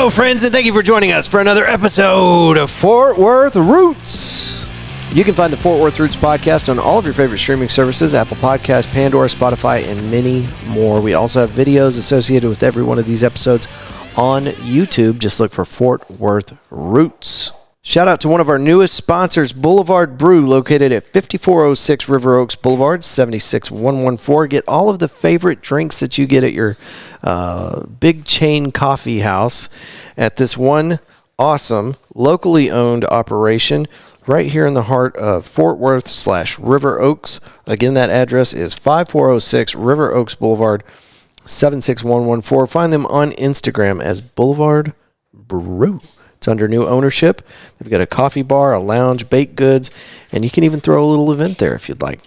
Hello, friends, and thank you for joining us for another episode of Fort Worth Roots. You can find the Fort Worth Roots podcast on all of your favorite streaming services, Apple Podcasts, Pandora, Spotify, and many more. We also have videos associated with every one of these episodes on YouTube. Just look for Fort Worth Roots. Shout out to one of our newest sponsors, Boulevard Brew, located at 5406 River Oaks Blvd, 76114. Get all of the favorite drinks that you get at your big chain coffee house at this one awesome, locally owned operation right here in the heart of Fort Worth/River Oaks. Again, that address is 5406 River Oaks Blvd, 76114. Find them on Instagram as Boulevard Brew. It's under new ownership. They've got a coffee bar, a lounge, baked goods, and you can even throw a little event there if you'd like.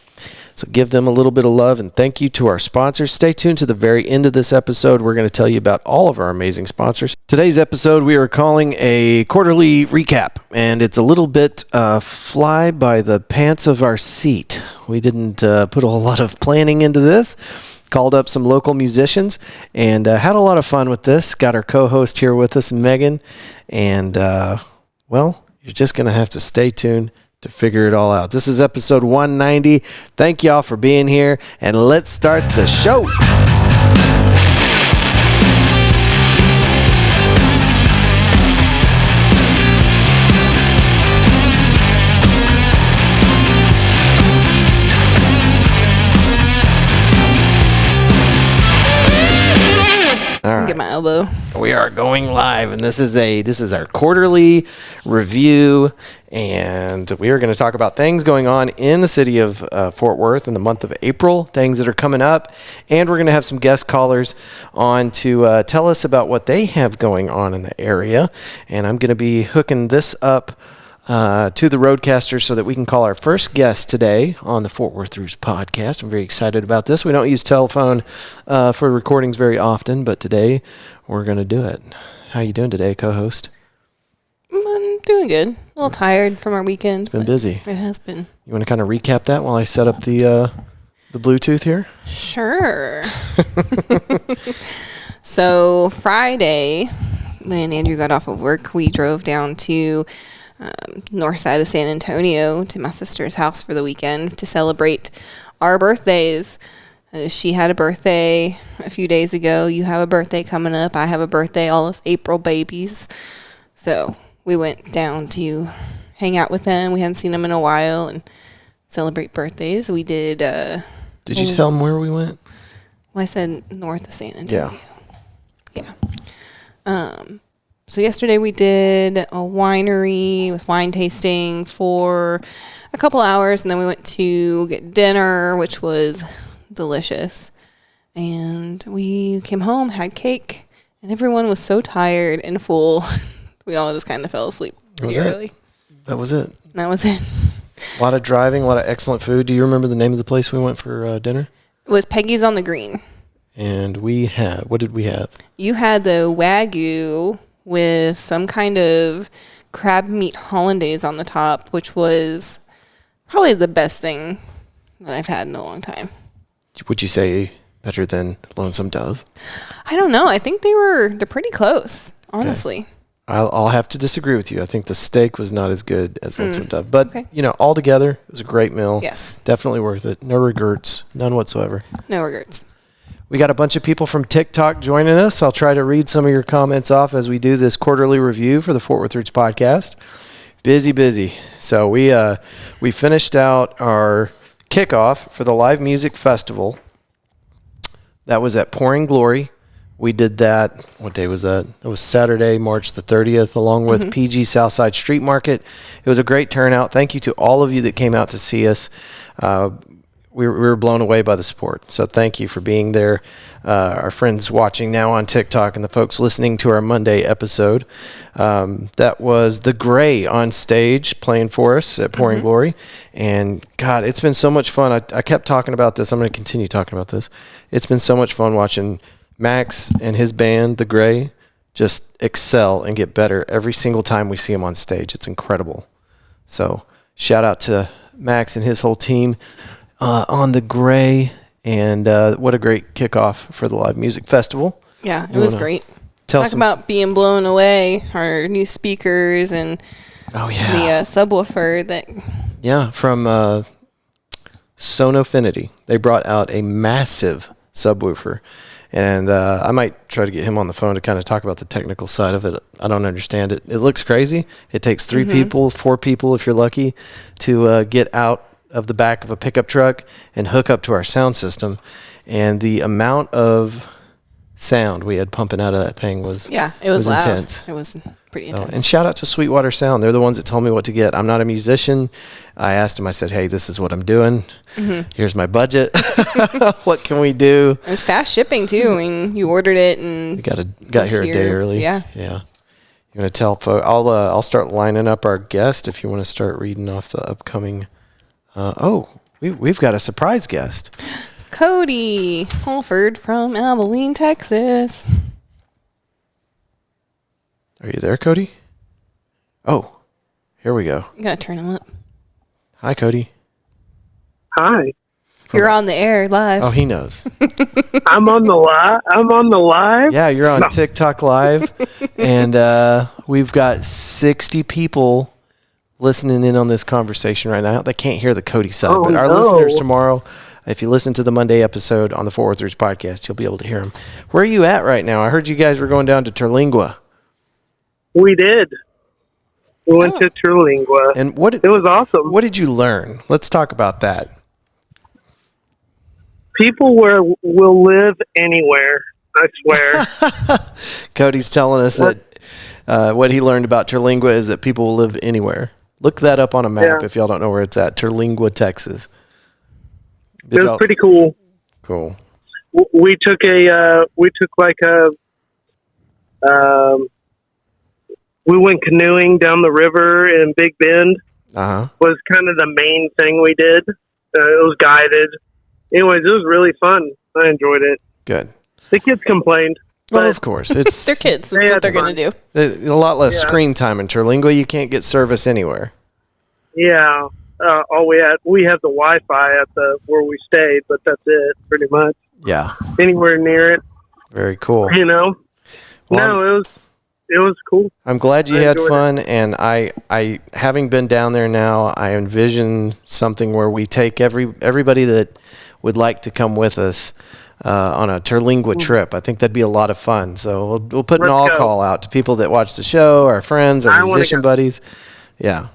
So give them a little bit of love, and thank you to our sponsors. Stay tuned to the very end of this episode. We're going to tell you about all of our amazing sponsors. Today's episode we are calling a quarterly recap, and it's a little bit fly by the pants of our seat. We didn't put a whole lot of planning into this. Called up some local musicians and had a lot of fun with this. Got our co-host here with us, Megan. And, well, you're just going to have to stay tuned to figure it all out. This is episode 190. Thank y'all for being here, and let's start the show. All right. Get my elbow. We are going live, and this is our quarterly review, and we are going to talk about things going on in the city of Fort Worth in the month of April, things that are coming up, and we're going to have some guest callers on to tell us about what they have going on in the area, and I'm going to be hooking this up to the roadcasters so that we can call our first guest today on the Fort Worth Roots podcast. I'm very excited about this. We don't use telephone for recordings very often, but today we're going to do it. How you doing today, co-host? I'm doing good. A little tired from our weekend. It's been busy. It has been. You want to kind of recap that while I set up the Bluetooth here? Sure. So Friday, when Andrew got off of work, we drove down to north side of San Antonio to my sister's house for the weekend to celebrate our birthdays. She had a birthday a few days ago. You have a birthday coming up. I have a birthday, all us April babies. So we went down to hang out with them. We hadn't seen them in a while and celebrate birthdays. We did. Did you tell them where we went? Well, I said north of San Antonio. Yeah. So yesterday we did a winery with wine tasting for a couple hours, and then we went to get dinner, which was delicious. And we came home, had cake, and everyone was so tired and full. We all just kind of fell asleep pretty early. That was it. That was it. A lot of driving, a lot of excellent food. Do you remember the name of the place we went for dinner? It was Peggy's on the Green. And what did we have? You had the Wagyu with some kind of crab meat hollandaise on the top, which was probably the best thing that I've had in a long time. Would you say better than Lonesome Dove? I don't know. I think they're pretty close, honestly. Okay. I'll have to disagree with you. I think the steak was not as good as Lonesome Dove. But, altogether, it was a great meal. Yes. Definitely worth it. No regrets. None whatsoever. No regrets. We got a bunch of people from TikTok joining us. I'll try to read some of your comments off as we do this quarterly review for the Fort Worth Roots podcast. Busy. So we finished out our kickoff for the live music festival. That was at Pouring Glory. We did that. What day was that? It was Saturday, March the 30th, along with PG Southside Street Market. It was a great turnout. Thank you to all of you that came out to see us. We were blown away by the support. So thank you for being there. Our friends watching now on TikTok and the folks listening to our Monday episode. That was The Gray on stage playing for us at Pouring Glory. And, God, it's been so much fun. I kept talking about this. I'm going to continue talking about this. It's been so much fun watching Max and his band, The Gray, just excel and get better every single time we see him on stage. It's incredible. So shout out to Max and his whole team on The Gray, and what a great kickoff for the live music festival. Yeah, it was great. Talk about being blown away. Our new speakers and the subwoofer from Sonofinity. They brought out a massive subwoofer, and I might try to get him on the phone to kind of talk about the technical side of it. I don't understand it. It looks crazy. It takes 3 people, 4 people if you're lucky, to get out of the back of a pickup truck and hook up to our sound system, and the amount of sound we had pumping out of that thing was loud. Intense. It was pretty intense. And shout out to Sweetwater Sound. They're the ones that told me what to get. I'm not a musician. I asked them, I said, hey, this is what I'm doing. Here's my budget. What can we do? It was fast shipping too. I mean, you ordered it and we got here a day early. Yeah. You're gonna tell folks. I'll start lining up our guest if you want to start reading off the upcoming. We've got a surprise guest. Cody Holford from Abilene, Texas. Are you there, Cody? Oh, here we go. You gotta turn him up. Hi, Cody. Hi. You're on the air live. Oh, he knows. I'm on the live. Yeah, you're on TikTok Live, and we've got 60 people listening in on this conversation right now. They can't hear the Cody side, but our listeners tomorrow, if you listen to the Monday episode on the Fort Worth Roots podcast, you'll be able to hear them. Where are you at right now? I heard you guys were going down to Terlingua. We did. We went to Terlingua. And it was awesome. What did you learn? Let's talk about that. People will live anywhere, I swear. Cody's telling us that what he learned about Terlingua is that people will live anywhere. Look that up on a map if y'all don't know where it's at. Terlingua, Texas. It was pretty cool. Cool. We took we went canoeing down the river in Big Bend. Was kind of the main thing we did. It was guided. Anyways, it was really fun. I enjoyed it. Good. The kids complained. Well, of course. It's they're kids. That's what they're going to do. A lot less screen time in Terlingua. You can't get service anywhere. Yeah. We have the Wi-Fi at where we stayed, but that's it, pretty much. Yeah. Anywhere near it. Very cool. Well, it was cool. I'm glad you had fun, and I having been down there now, I envision something where we take everybody that would like to come with us on a Terlingua trip. I think that'd be a lot of fun. So we'll put an call out to people that watch the show, our friends, our musician buddies. Yeah.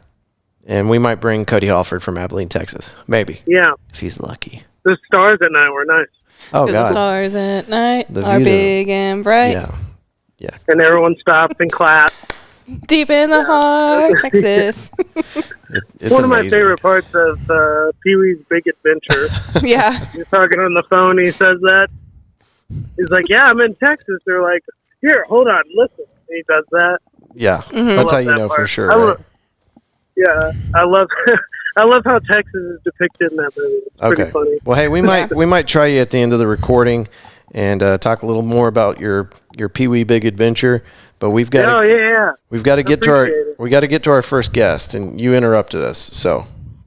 And we might bring Cody Halford from Abilene, Texas. Maybe. Yeah. If he's lucky. The stars at night were nice. Oh, God. The stars at night are big and bright. Yeah. Yeah. And everyone stopped and clapped. Deep in the heart, Texas. It's one of my favorite parts of Pee-wee's Big Adventure. Yeah. He's talking on the phone. He says that. He's like, yeah, I'm in Texas. They're like, here, hold on, listen. And he does that. Yeah. That's how you know for sure. Right? I love I love how Texas is depicted in that movie. It's pretty funny. Well, hey, we might try you at the end of the recording and talk a little more about your Pee-wee Big Adventure. But we've got we've got to get to our first guest, and you interrupted us, so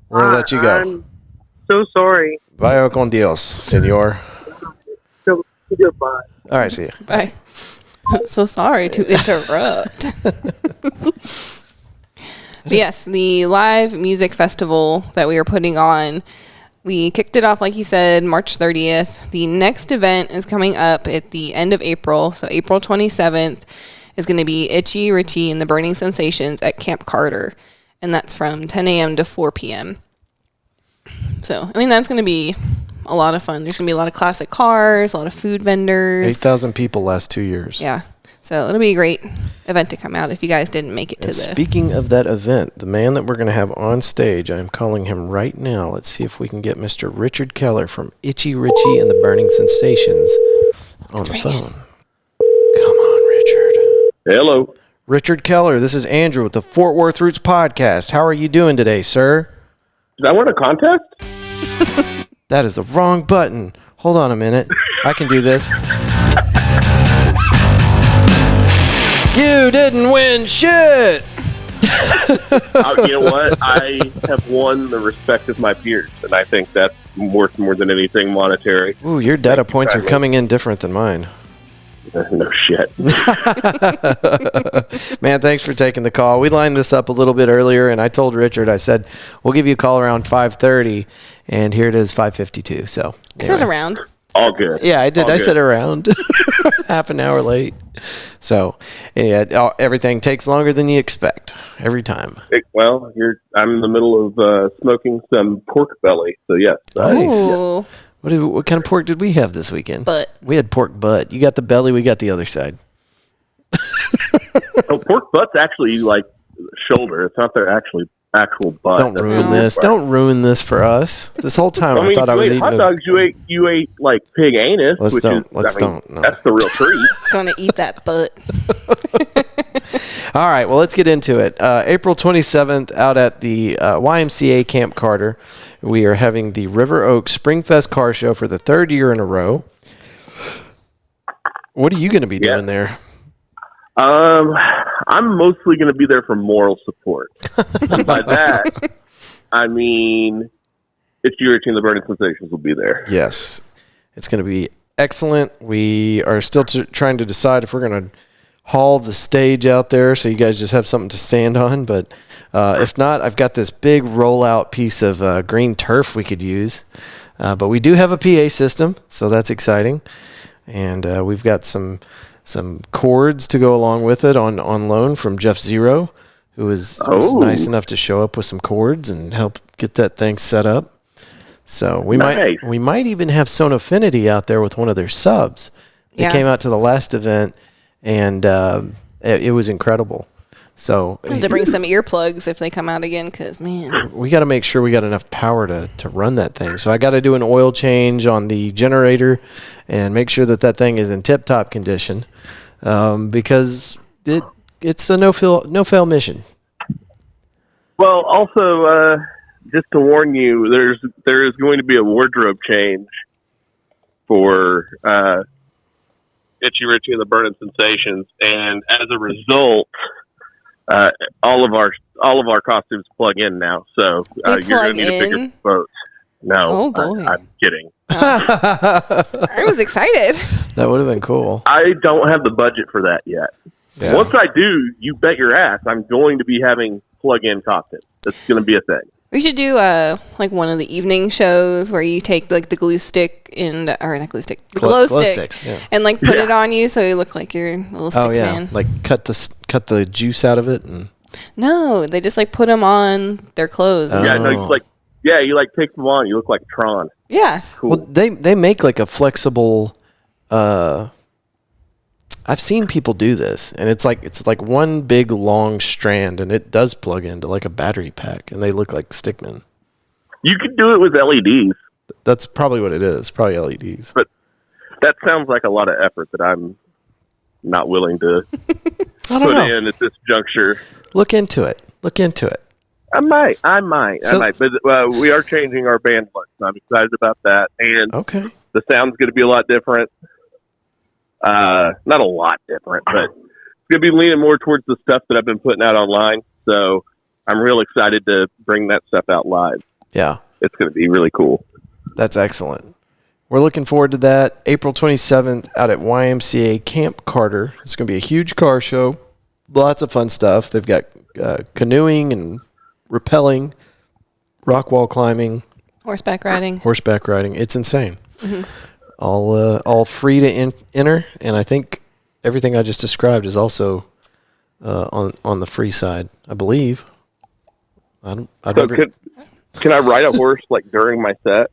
we're gonna let you go. I'm so sorry. Vaya con Dios, señor. Goodbye. All right, see you. Bye. I'm so sorry to interrupt. But yes, the live music festival that we are putting on, we kicked it off, like you said, March 30th. The next event is coming up at the end of April. So April 27th is going to be Itchy Richie and the Burning Sensations at Camp Carter. And that's from 10 a.m. to 4 p.m. So, I mean, that's going to be a lot of fun. There's going to be a lot of classic cars, a lot of food vendors. 8,000 people last 2 years. Yeah. So it'll be a great event to come out if you guys didn't make it to Speaking of that event, the man that we're going to have on stage, I'm calling him right now. Let's see if we can get Mr. Richard Keller from Itchy Richie and the Burning Sensations on the phone. Come on, Richard. Hello. Richard Keller, this is Andrew with the Fort Worth Roots podcast. How are you doing today, sir? Did I win a contest? That is the wrong button. Hold on a minute. I can do this. You didn't win shit! You know what? I have won the respect of my peers, and I think that's worth more than anything monetary. Ooh, your data points are coming in different than mine. No shit. Man, thanks for taking the call. We lined this up a little bit earlier, and I told Richard, I said, we'll give you a call around 5:30, and here it is, 5:52. So I said around. All good. Yeah, I did. All I good. said around half an hour late. So, yeah, everything takes longer than you expect every time. Well, I'm in the middle of smoking some pork belly, so yes. Nice. Ooh. What kind of pork did we have this weekend? Butt. We had pork butt. You got the belly, we got the other side. Oh, pork butt's actually like shoulder. It's not their actual butt. Don't ruin this. Don't ruin this for us. This whole time I thought I was eating hot dogs. You ate like pig anus. Let's don't. No. That's the real treat. Gonna eat that butt. All right, well, let's get into it. April 27th, out at the YMCA Camp Carter, we are having the River Oaks Springfest Car Show for the third year in a row. What are you going to be doing there? I'm mostly going to be there for moral support. And by that, I mean, It's You Routine, the Burning Sensations will be there. Yes, it's going to be excellent. We are still trying to decide if we're going to haul the stage out there so you guys just have something to stand on. But if not, I've got this big rollout piece of green turf we could use. But we do have a PA system, so that's exciting. And we've got some cords to go along with it on loan from Jeff Zero, who was nice enough to show up with some cords and help get that thing set up. So we might even have Sonofinity out there with one of their subs. They came out to the last event, and it was incredible. So to bring some earplugs if they come out again, because, man. We got to make sure we got enough power to run that thing. So I got to do an oil change on the generator and make sure that thing is in tip-top condition because it's a no-fail mission. Well, also, just to warn you, there is going to be a wardrobe change for It's You Routine, the Burning Sensations, and as a result, all of our costumes plug in now, so you're going to need a bigger boat. No, oh boy. I'm kidding. I was excited. That would have been cool. I don't have the budget for that yet. Yeah. Once I do, you bet your ass, I'm going to be having plug-in costumes. That's going to be a thing. We should do like one of the evening shows where you take like the glow stick and glow stick, and like put it on you so you look like you're a little stick man. Like cut the juice out of it and. No, they just like put them on their clothes. Yeah, no, you take them on. You look like Tron. Yeah. Cool. Well, they make like a flexible. I've seen people do this, and it's like one big long strand, and it does plug into like a battery pack, and they look like stickmen. You could do it with LEDs. That's probably what it is. Probably LEDs. But that sounds like a lot of effort that I'm not willing to put in at this juncture. Look into it. I might. But we are changing our band look, so I'm excited about that. And the sound's going to be a lot different. Not a lot different, but it's going to be leaning more towards the stuff that I've been putting out online. So I'm real excited to bring that stuff out live. Yeah. It's going to be really cool. That's excellent. We're looking forward to that. April 27th out at YMCA Camp Carter. It's going to be a huge car show. Lots of fun stuff. They've got canoeing and rappelling, rock wall climbing. Horseback riding. It's insane. Mm-hmm. All free to enter, and I think everything I just described is also on the free side, I believe. Can I ride a horse like during my set?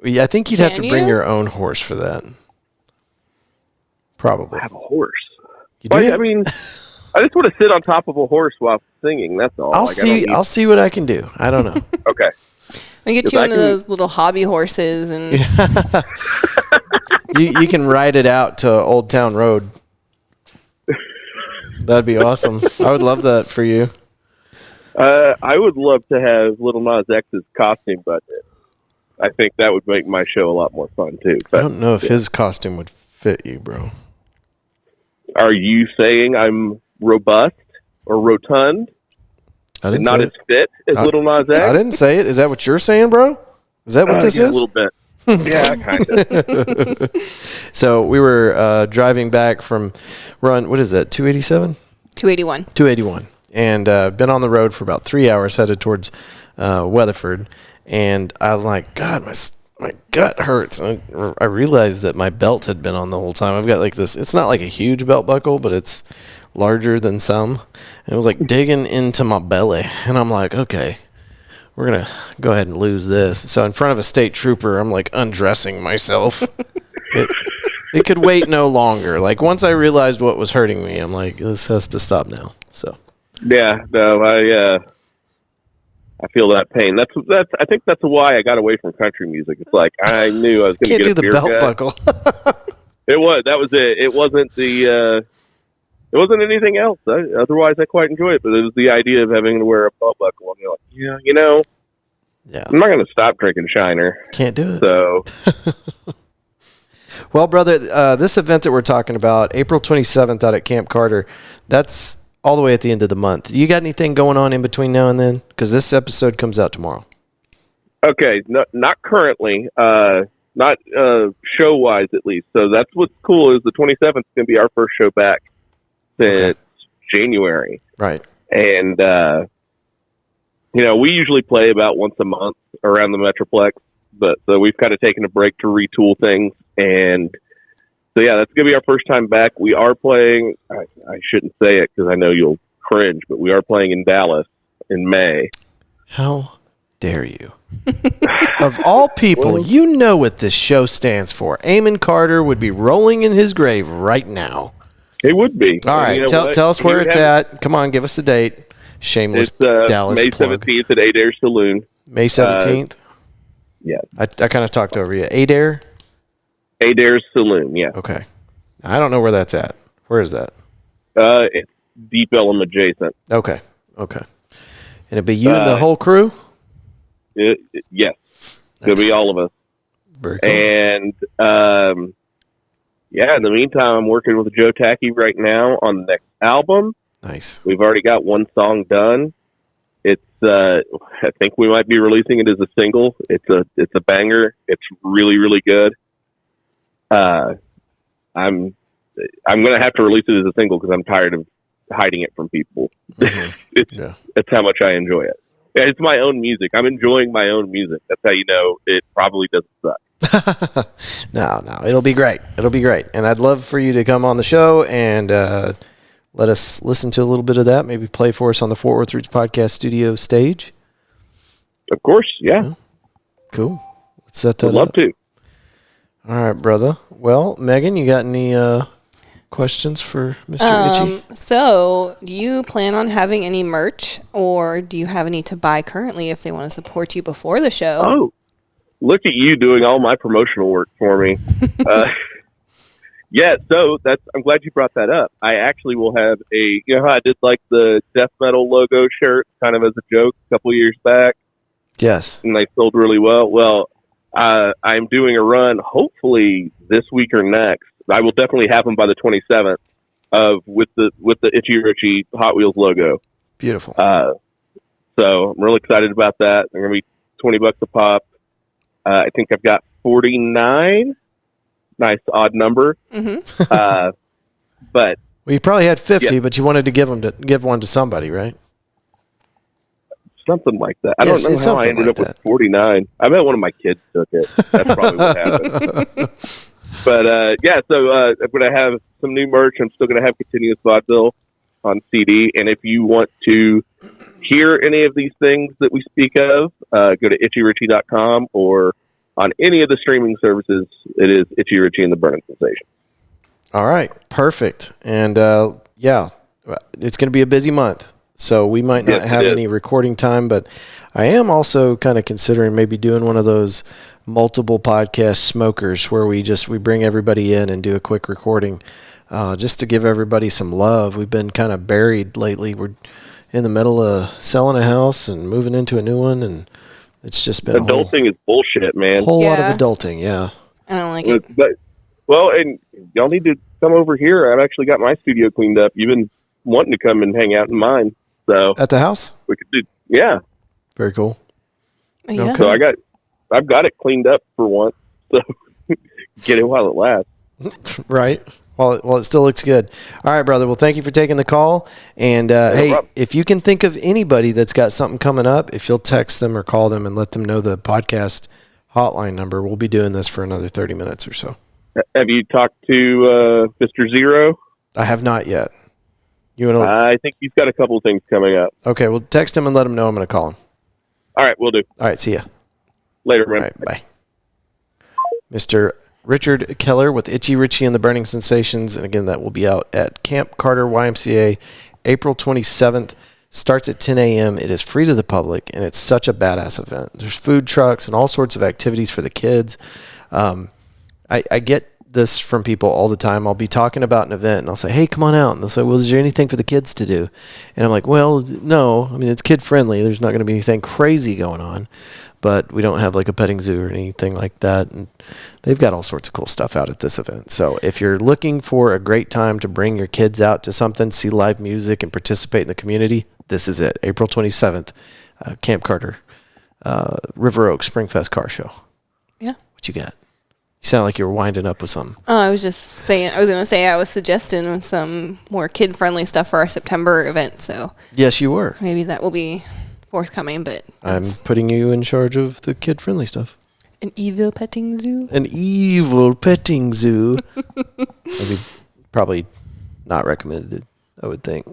Yeah, I think you'd have to bring your own horse for that. Probably. I have a horse. You do? I mean, I just want to sit on top of a horse while singing. That's all. I'll see what I can do. I don't know. Okay. We get you one of those little hobby horses, and you can ride it out to Old Town Road. That'd be awesome. I would love that for you. I would love to have Little Nas X's costume budget. I think that would make my show a lot more fun too. But, I don't know if his costume would fit you, bro. Are you saying I'm robust or rotund? I didn't not as fit as Little Nas X? I didn't say it. Is that what you're saying, bro? Is that what this is? A little bit. Yeah, kind of. So we were driving back from what is that, 287? 281. 281. And been on the road for about 3 hours, headed towards Weatherford. And I'm like, God, my gut hurts. And I realized that my belt had been on the whole time. I've got like this, it's not like a huge belt buckle, but it's larger than some. And it was like digging into my belly. And I'm like, okay, we're going to go ahead and lose this. So in front of a state trooper, I'm like undressing myself. It could wait no longer. Like once I realized what was hurting me, I'm like, this has to stop now. So yeah, no, I feel that pain. That's. I think that's why I got away from country music. It's like I knew I was going to get a beer gut. Can't do the belt buckle. That was it. It wasn't the. It wasn't anything else. Otherwise, I quite enjoy it. But it was the idea of having to wear a belt buckle. And you're like, yeah, I'm not going to stop drinking Shiner. Can't do it. So. Well, brother, this event that we're talking about, April 27th out at Camp Carter, that's all the way at the end of the month. You got anything going on in between now and then? Because this episode comes out tomorrow. Okay, not currently. Not show-wise, at least. So that's what's cool is the 27th is going to be our first show back since January. Right. And, we usually play about once a month around the Metroplex. But so we've kind of taken a break to retool things. And so, yeah, that's going to be our first time back. We are playing, I shouldn't say it because I know you'll cringe, but we are playing in Dallas in May. How dare you? Of all people, you know what this show stands for. Eamon Carter would be rolling in his grave right now. It would be. All right, tell us where it's at. Come on, give us a date. Shameless Dallas May plug. 17th at Adair Saloon. May 17th? Yeah. I kind of talked over you. Adair Saloon, yeah. Okay. I don't know where that's at. Where is that? It's Deep Ellum adjacent. Okay. And it'll be you and the whole crew? Yes. It'll be all of us. Very cool. And, in the meantime, I'm working with Joe Tacky right now on the next album. Nice. We've already got one song done. It's, I think we might be releasing it as a single. It's a banger. It's really, really good. I'm going to have to release it as a single because I'm tired of hiding it from people. Mm-hmm. It's how much I enjoy it. Yeah, it's my own music. I'm enjoying my own music. That's how you know it probably doesn't suck. No, it'll be great. And I'd love for you to come on the show and let us listen to a little bit of that. Maybe play for us on the Fort Worth Roots Podcast Studio stage. Of course, yeah. Cool. Let's set that up. I'd love to. All right, brother. Well, Megan, you got any questions for Mr. Itchy? So, do you plan on having any merch, or do you have any to buy currently if they want to support you before the show? Oh, look at you doing all my promotional work for me. Yeah, so I'm glad you brought that up. I actually will have how I did like the death metal logo shirt kind of as a joke a couple years back. Yes. And they sold really well. Well, I'm doing a run hopefully this week or next. I will definitely have them by the 27th with the Itchy Richie Hot Wheels logo. Beautiful. So I'm really excited about that. They're going to be $20 a pop. I think I've got 49. Nice odd number. Mm-hmm. But you probably had 50, but you wanted to give one to somebody, right? Something like that. I don't know how I ended up with 49. I bet one of my kids took it. That's probably what happened. But so I'm going to have some new merch. I'm still going to have Continuous Vaudeville on CD. And if you want to hear any of these things that we speak of, go to itchyrichie.com or on any of the streaming services, it is Itchy Richie and the Burning Sensation. All right. Perfect. And, it's going to be a busy month, so we might not have any recording time, but I am also kind of considering maybe doing one of those multiple podcast smokers where we bring everybody in and do a quick recording just to give everybody some love. We've been kind of buried lately. We're in the middle of selling a house and moving into a new one, and it's just been adulting is bullshit, man. A whole lot of adulting, yeah. I don't like it. But, and y'all need to come over here. I've actually got my studio cleaned up. You've been wanting to come and hang out in mine. So at the house? We could do, yeah. Very cool. Yeah. Okay. So I've got it cleaned up for once. So get it while it lasts. Right. Well, it still looks good. All right, brother. Well, thank you for taking the call. And, hey, problem. if you can think of anybody that's got something coming up, if you'll text them or call them and let them know the podcast hotline number, we'll be doing this for another 30 minutes or so. Have you talked to Mr. Zero? I have not yet. You want to? I think he's got a couple of things coming up. Okay, well, text him and let him know I'm going to call him. All right, we'll do. All right, see ya. Later, man. All right, bye. Mr. Richard Keller with Itchy Richie and the Burning Sensations. And again, that will be out at Camp Carter YMCA April 27th. Starts at 10 a.m. It is free to the public, and it's such a badass event. There's food trucks and all sorts of activities for the kids. I get this from people all the time. I'll be talking about an event, and I'll say, hey, come on out. And they'll say, well, is there anything for the kids to do? And I'm like, well, no. I mean, it's kid-friendly. There's not going to be anything crazy going on. But we don't have like a petting zoo or anything like that. And they've got all sorts of cool stuff out at this event. So if you're looking for a great time to bring your kids out to something, see live music, and participate in the community, this is it. April 27th, Camp Carter, River Oaks Springfest Car Show. Yeah. What you got? You sound like you were winding up with something. Oh, I was going to say I was suggesting some more kid-friendly stuff for our September event. So Yes, you were. maybe that will be forthcoming, but I'm putting you in charge of the kid-friendly stuff. an evil petting zoo. An evil petting zoo. Maybe probably not recommended, I would think.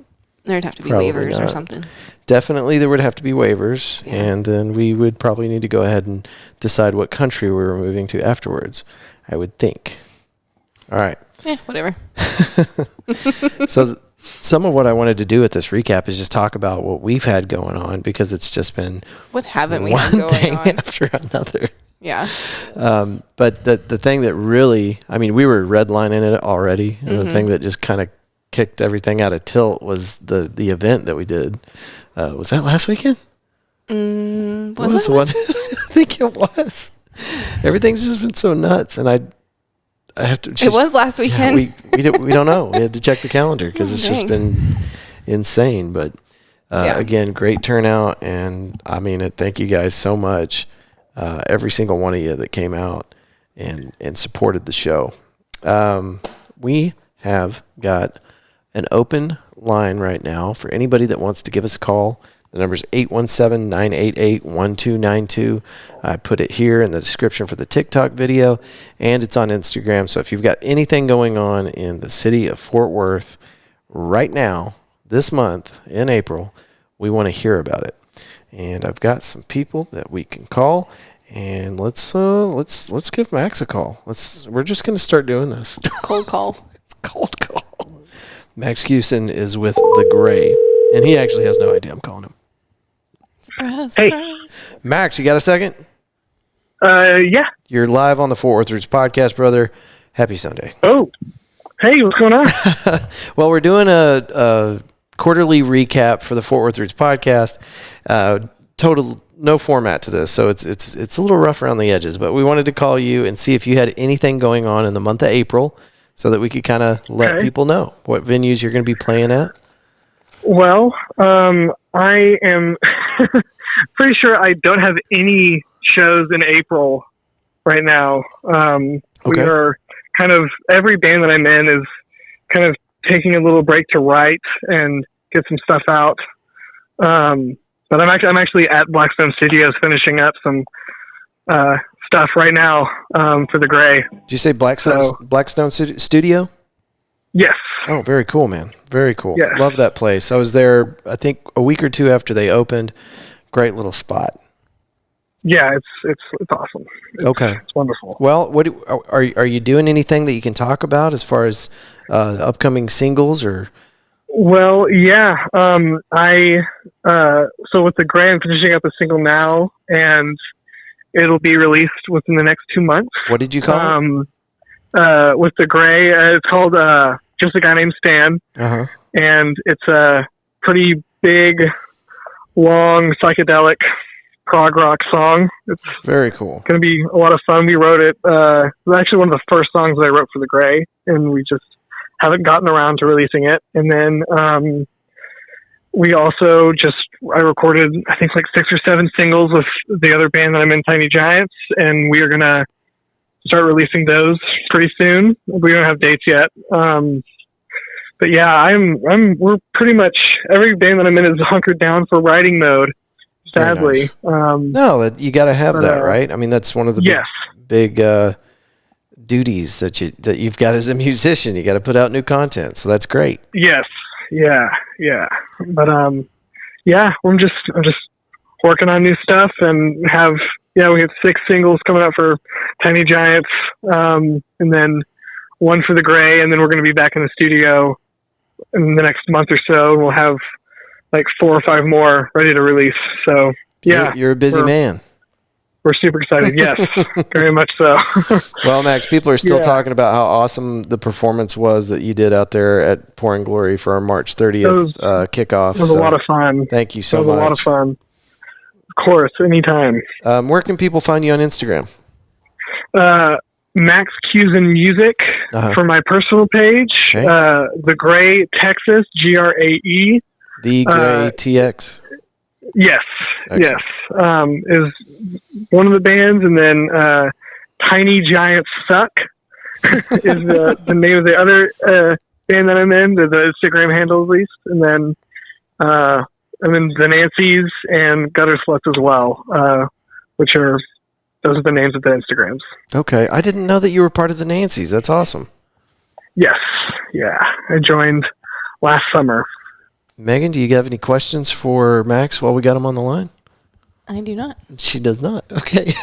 There'd have to be Probably waivers or not. something. Definitely there would have to be waivers, Yeah. and then we would probably need to go ahead and decide what country we were moving to afterwards, I would think. All right. Whatever. So some of what I wanted to do with this recap is just talk about what we've had going on, because it's just been What haven't we one had going thing on? after another. Yeah. But the thing that really, I mean, we were redlining it already, and the thing that just kind of kicked everything out of tilt was the event that we did. Was that last weekend? Was it? I think it was. Everything's just been so nuts, and I have to. It was last weekend. We don't know. We had to check the calendar because it's just been insane. But again, great turnout, and I mean, thank you guys so much. Every single one of you that came out and supported the show. We have got an open line right now for anybody that wants to give us a call. The number is 817-988-1292. I put it here in the description for the TikTok video, and it's on Instagram. So if you've got anything going on in the city of Fort Worth right now, this month in April, we want to hear about it. And I've got some people that we can call, and let's give Max a call. We're just going to start doing this. Cold call. It's cold call. Max Hewson is with The Gray, and he actually has no idea I'm calling him. Surprise, Hey. surprise. Max, you got a second? Yeah. You're live on the Fort Worth Roots podcast, brother. Happy Sunday. Oh, hey, what's going on? Well, we're doing a quarterly recap for the Fort Worth Roots podcast. Total no format to this, so it's a little rough around the edges. But we wanted to call you and see if you had anything going on in the month of April, so that we could kind of let people know what venues you're going to be playing at. Well, I am pretty sure I don't have any shows in April right now. We are kind of, every band that I'm in is kind of taking a little break to write and get some stuff out. But I'm actually at Blackstone Studios finishing up some stuff right now for the Gray. Did you say Blackstone Studio? Yes. Oh, very cool, man. Very cool. Yeah. Love that place. I was there, I think, a week or two after they opened. Great little spot. Yeah, it's awesome. It's wonderful. Well, are you doing anything that you can talk about as far as upcoming singles or? Well, yeah. So with the Gray, I'm finishing up a single now, and it'll be released within the next 2 months. What did you call it? With the Gray, it's called Just a Guy Named Stan, and it's a pretty big, long, psychedelic prog rock song. It's very cool. Going to be a lot of fun. We wrote it. It was actually one of the first songs that I wrote for the Gray, and we just haven't gotten around to releasing it. And then we also I recorded, I think, like 6 or 7 singles with the other band that I'm in, Tiny Giants, and we are going to start releasing those pretty soon. We don't have dates yet. But yeah, we're pretty much, every band that I'm in is hunkered down for writing mode, sadly. Nice. No, you got to have that, right? I mean, that's one of the big duties that you've got as a musician. You got to put out new content, so that's great. Yes, yeah. But I'm just working on new stuff, and we have 6 singles coming out for Tiny Giants, and then 1 for the Gray, and then we're going to be back in the studio in the next month or so, and we'll have like 4 or 5 more ready to release. So yeah, you're a busy man. We're super excited. Yes, very much so. Well, Max, people are still talking about how awesome the performance was that you did out there at Pouring Glory for our March 30th kickoff. It was a lot of fun. Thank you so much. It was a lot of fun. Of course, anytime. Where can people find you on Instagram? Max Cusin Music for my personal page. Okay. The Gray Texas, GRAE. The Gray TX. Yes. Excellent. Yes. Is one of the bands, and then Tiny Giants Suck is the name of the other band that I'm in, the Instagram handle at least, and then the Nancys and Gutter Sluts as well, those are the names of the Instagrams. Okay. I didn't know that you were part of the Nancys. That's awesome. Yes. Yeah. I joined last summer. Megan, do you have any questions for Max while we got him on the line? I do not. She does not. Okay.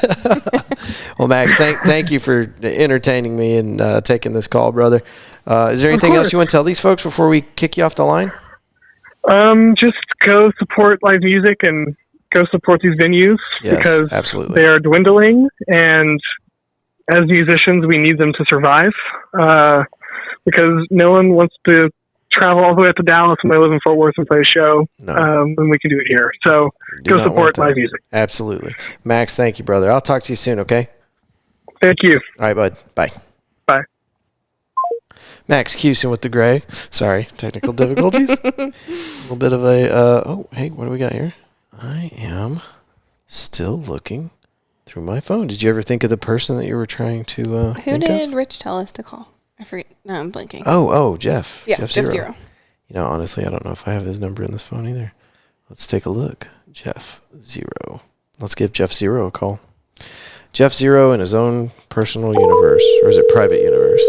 Well, Max, thank you for entertaining me and taking this call, brother. Is there anything else you want to tell these folks before we kick you off the line? Just go support live music and go support these venues, because absolutely. They are dwindling, and as musicians, we need them to survive, because no one wants to travel all the way up to Dallas when they live in Fort Worth and play a show when we can do it here. So go support live music. Absolutely. Max, thank you, brother. I'll talk to you soon, okay? Thank you. All right, bud. Bye. Bye. Max Cusin with the Gray. Sorry, technical difficulties. A little bit of a, hey, what do we got here? I am still looking through my phone. Did you ever think of the person that you were trying to Who did Rich tell us to call? I forget. No, I'm blanking. Oh, Jeff. Yeah, Jeff Zero. You know, honestly, I don't know if I have his number in this phone either. Let's take a look. Jeff Zero. Let's give Jeff Zero a call. Jeff Zero in his own personal universe. Or is it private universe?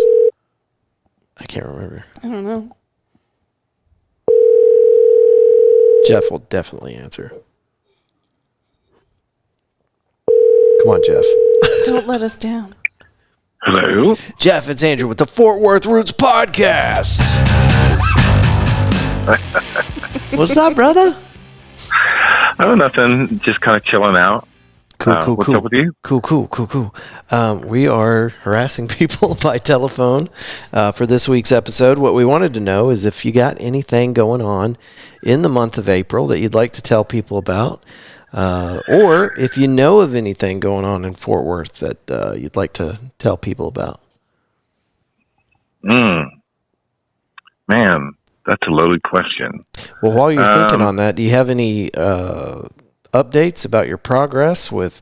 I can't remember. I don't know. Jeff will definitely answer. Come on, Jeff. Don't let us down. Hello? Jeff, it's Andrew with the Fort Worth Roots Podcast. What's up, brother? Oh, nothing. Just kind of chilling out. Cool. What's up with you? Cool. We are harassing people by telephone for this week's episode. What we wanted to know is if you got anything going on in the month of April that you'd like to tell people about, or if you know of anything going on in Fort Worth that you'd like to tell people about. Man, that's a loaded question. Well, while you're thinking on that, do you have any updates about your progress with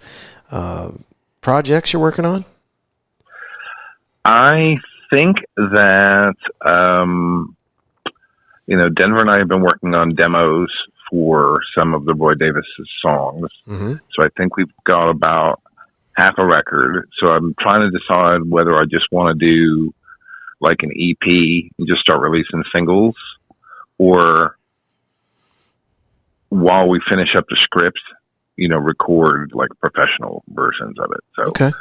projects you're working on? I think that, Denver and I have been working on demos for some of the Roy Davis' songs. Mm-hmm. So I think we've got about half a record. So I'm trying to decide whether I just want to do like an EP and just start releasing singles, or while we finish up the script, record like professional versions of it. So, okay.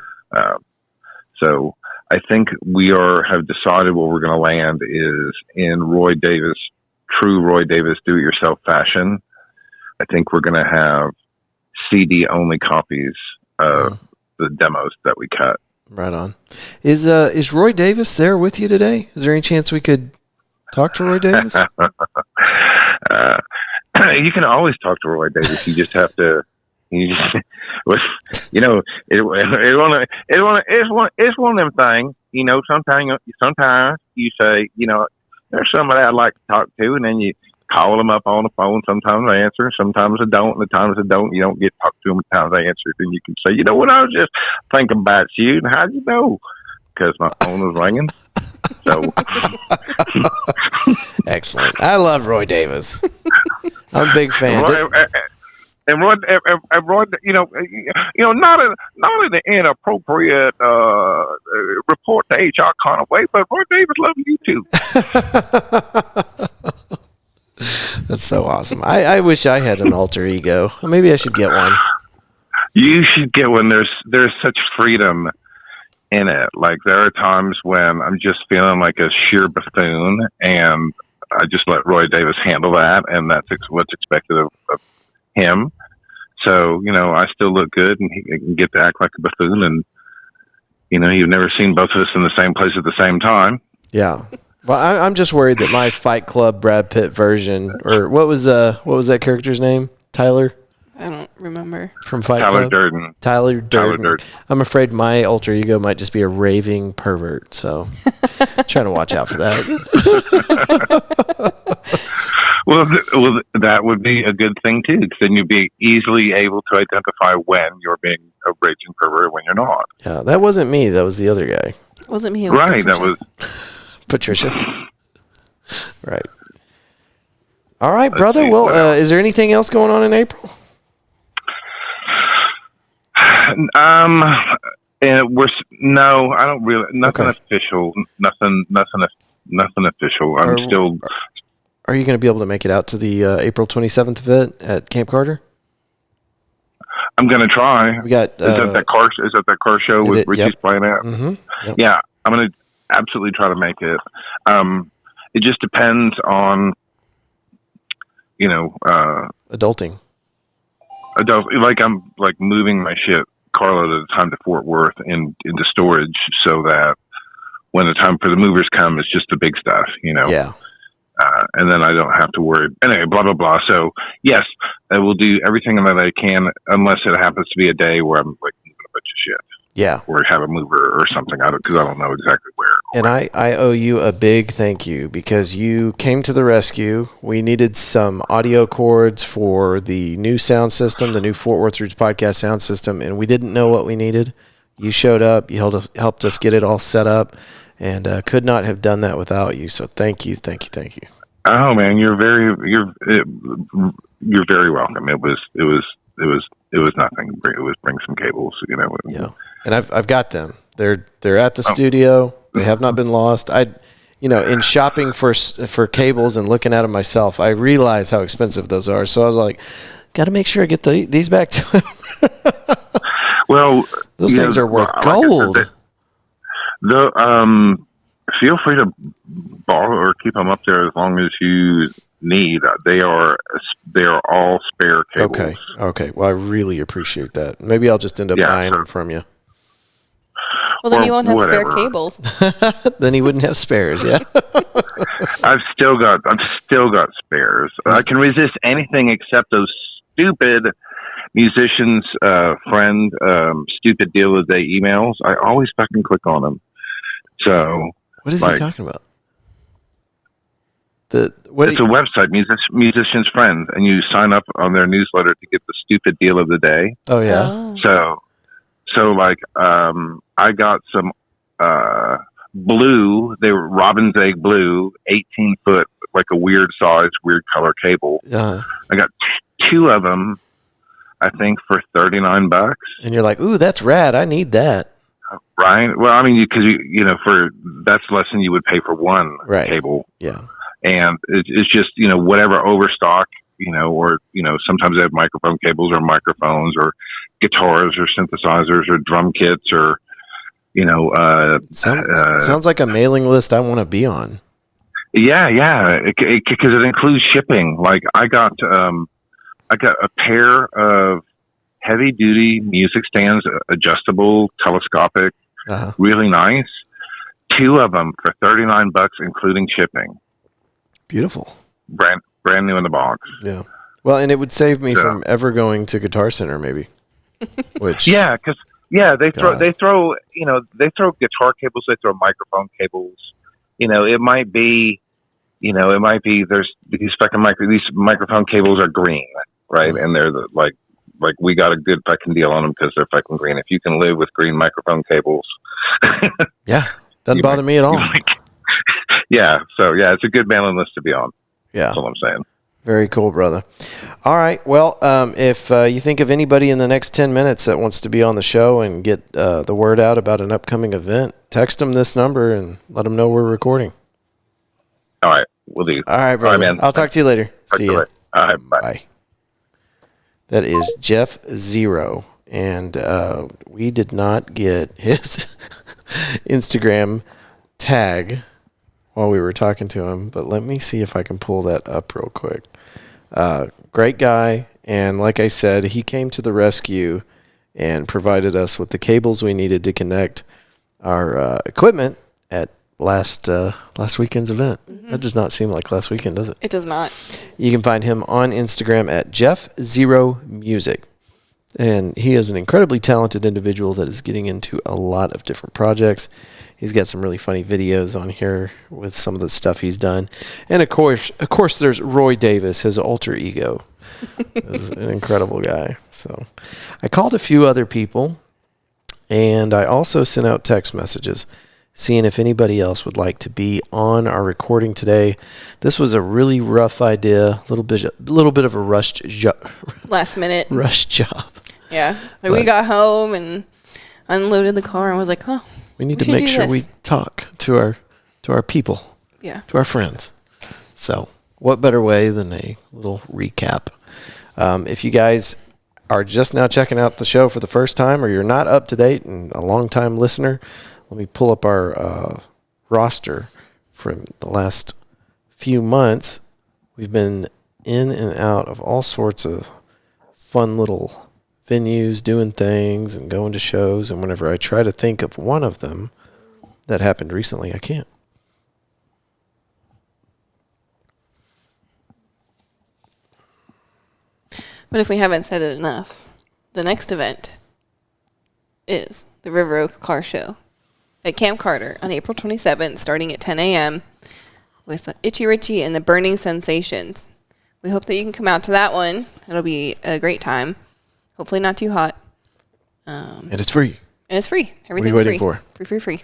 So I think we have decided where we're going to land is in true Roy Davis do-it-yourself fashion. I think we're going to have CD only copies of the demos that we cut. Right on. Is Roy Davis there with you today? Is there any chance we could talk to Roy Davis? You can always talk to Roy Davis. You just have to. It's one of them things. Sometimes you say, there's somebody I'd like to talk to, and then you call them up on the phone. Sometimes I answer, sometimes I don't. And the times I don't, you don't get talked to them. The times I answer, then you can say, you know what, I was just thinking about you. And how'd you know? Because my phone was ringing. So excellent. I love Roy Davis. I'm a big fan. And Roy, not in an inappropriate report to HR kind of way, but Roy Davis loves you too. That's so awesome. I wish I had an alter ego. Maybe I should get one. You should get one. There's such freedom in it. Like, there are times when I'm just feeling like a sheer buffoon, and I just let Roy Davis handle that, and that's what's expected of him. So, I still look good, and he can get to act like a buffoon, and, you've never seen both of us in the same place at the same time. Yeah. Well, I'm just worried that my Fight Club Brad Pitt version, or what was that character's name? Tyler? I don't remember. From Fight Tyler Club? Durden. Tyler Durden. Durden. I'm afraid my alter ego might just be a raving pervert, so trying to watch out for that. Well, that would be a good thing, too, because then you'd be easily able to identify when you're being a raging pervert and when you're not. Yeah, that wasn't me. That was the other guy. It wasn't me. It was right, Patricia. that was... Patricia. Right. All right, brother. Well, is there anything else going on in April? No, I don't really. Nothing Okay. official. Nothing official. Are you going to be able to make it out to the April 27th event at Camp Carter? I'm going to try. We got. Is that that car show with Richie's yep. playing at? Mm-hmm. Yep. Yeah, I'm going to absolutely try to make it. It just depends on, Adulting. I'm moving my shit carload at a time to Fort Worth into storage, so that when the time for the movers come, it's just the big stuff, Yeah. And then I don't have to worry. Anyway, blah, blah, blah. So, yes, I will do everything that I can, unless it happens to be a day where I'm moving a bunch of shit. Yeah. Or have a mover or something, because I don't know exactly where. And I owe you a big thank you, because you came to the rescue. We needed some audio cords for the new sound system, the new Fort Worth Roots podcast sound system, and we didn't know what we needed. You showed up. You helped us get it all set up, and could not have done that without you. So thank you. Oh man, you're very welcome. It was nothing. It was bring some cables, Yeah, and I've got them. They're at the studio. They have not been lost. In shopping for cables and looking at them myself, I realize how expensive those are. So I was like, got to make sure I get these back to him. Well, those things are worth gold. Feel free to borrow or keep them up there as long as you need. They are all spare cables. Okay. Well, I really appreciate that. Maybe I'll just end up buying them from you. Well, then you won't have whatever. spare cables. Then he wouldn't have spares. Yeah. I've still got spares. I can resist anything except those stupid musicians' friend stupid deal of the day emails. I always fucking click on them. So what is he talking about? It's a website, Musician's Friend, and you sign up on their newsletter to get the stupid deal of the day. Oh yeah. So I got some blue. They were robin's egg blue, 18-foot, like a weird size, weird color cable. Yeah. I got two of them, I think, for $39. And you're like, ooh, that's rad. I need that. Right. Well, I mean, because for that's less than you would pay for one cable. Yeah. And it's just whatever overstock, or sometimes they have microphone cables or microphones or guitars or synthesizers or drum kits or sounds like a mailing list I want to be on. Yeah, because it includes shipping. Like I got a pair of heavy duty music stands, adjustable, telescopic, really nice. Two of them for $39, including shipping. Beautiful. Brand new in the box. Yeah. Well, and it would save me from ever going to Guitar Center, maybe. Which they throw guitar cables, they throw microphone cables. It might be it might be these microphone cables are green, right? And they're like we got a good fucking deal on them because they're fucking green. If you can live with green microphone cables, yeah, doesn't bother me at all. Yeah, so yeah, it's a good mailing list to be on. Yeah, that's all I'm saying. Very cool, brother. All right, well, if you think of anybody in the next 10 minutes that wants to be on the show and get the word out about an upcoming event, text them this number and let them know we're recording. All right, we'll do. All right, brother. All right, man. I'll talk to you later. See you. All right, bye. That is Jeff Zero, and we did not get his Instagram tag while we were talking to him, but let me see if I can pull that up real quick. Great guy, and like I said, he came to the rescue and provided us with the cables we needed to connect our equipment at last weekend's event. That does not seem like last weekend, does it? It does not. You can find him on Instagram at Jeff0Music. And he is an incredibly talented individual that is getting into a lot of different projects. He's got some really funny videos on here with some of the stuff he's done. And of course there's Roy Davis, his alter ego. He's an incredible guy. So I called a few other people, and I also sent out text messages seeing if anybody else would like to be on our recording today. This was a really rough idea, a little bit of a rushed last minute rush job. Yeah, we got home and unloaded the car and was like, "Oh, we need to make sure we talk to our people, to our friends." So, what better way than a little recap? If you guys are just now checking out the show for the first time, or you're not up to date and a long-time listener, let me pull up our roster from the last few months. We've been in and out of all sorts of fun little venues, doing things and going to shows. And whenever I try to think of one of them that happened recently, I can't. But if we haven't said it enough, the next event is the River Oaks Car Show at Camp Carter on April 27th, starting at 10 a.m. with Itchy Richie and the Burning Sensations. We hope that you can come out to that one. It'll be a great time. Hopefully not too hot. And it's free. And it's free. Everything's what are you waiting free. for? Free.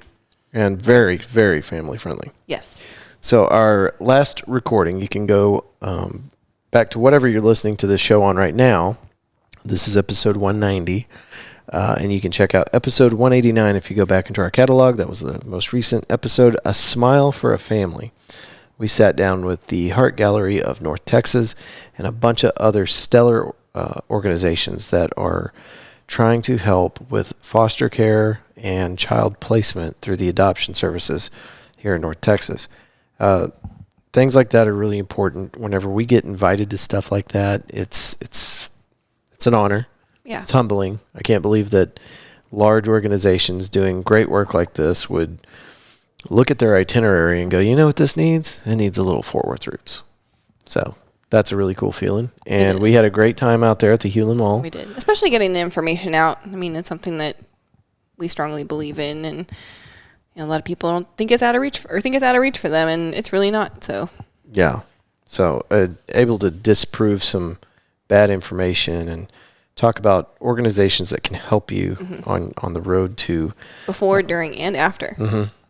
And very, very family friendly. Yes. So our last recording, you can go back to whatever you're listening to this show on right now. This is episode 190. And you can check out episode 189 if you go back into our catalog. That was the most recent episode, A Smile for a Family. We sat down with the Heart Gallery of North Texas and a bunch of other stellar organizations that are trying to help with foster care and child placement through the adoption services here in North Texas. Things like that are really important. Whenever we get invited to stuff like that, it's an honor. Yeah. It's humbling. I can't believe that large organizations doing great work like this would look at their itinerary and go, you know what this needs? It needs a little Fort Worth roots. So that's a really cool feeling. And we had a great time out there at the Hewlin Mall. We did. Especially getting the information out. I mean, it's something that we strongly believe in. And a lot of people don't think it's out of reach or think it's out of reach for them. And it's really not. So, yeah. So able to disprove some bad information and talk about organizations that can help you on the road to before, during, and after.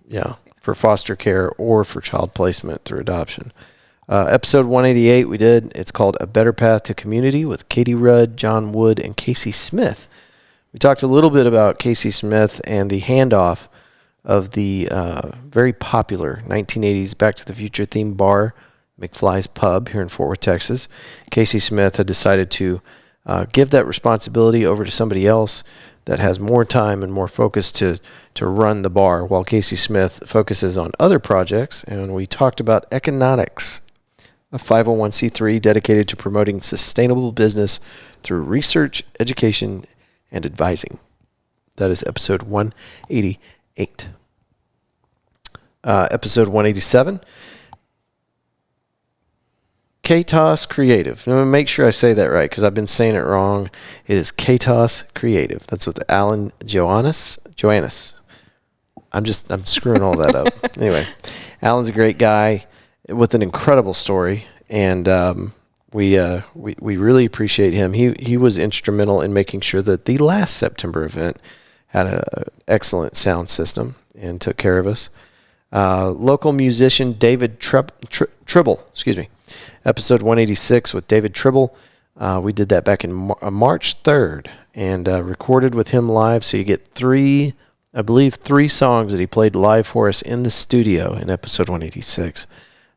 Yeah, for foster care or for child placement through adoption. Episode 188 we did. It's called A Better Path to Community with Katie Rudd, John Wood, and Casey Smith. We talked a little bit about Casey Smith and the handoff of the very popular 1980s Back to the Future themed bar, McFly's Pub, here in Fort Worth, Texas. Casey Smith had decided to give that responsibility over to somebody else that has more time and more focus to run the bar, while Casey Smith focuses on other projects. And we talked about Economics, a 501c3 dedicated to promoting sustainable business through research, education, and advising. That is episode 188. Episode 187. KTOS Creative. I'm going to make sure I say that right because I've been saying it wrong. It is KTOS Creative. That's with Alan Joannis. I'm screwing all that up. Anyway, Alan's a great guy. with an incredible story, and we really appreciate him. He was instrumental in making sure that the last September event had an excellent sound system and took care of us. Local musician David Tribble, episode 186 with David Tribble. We did that back in March 3rd and recorded with him live. So you get three songs that he played live for us in the studio in episode 186.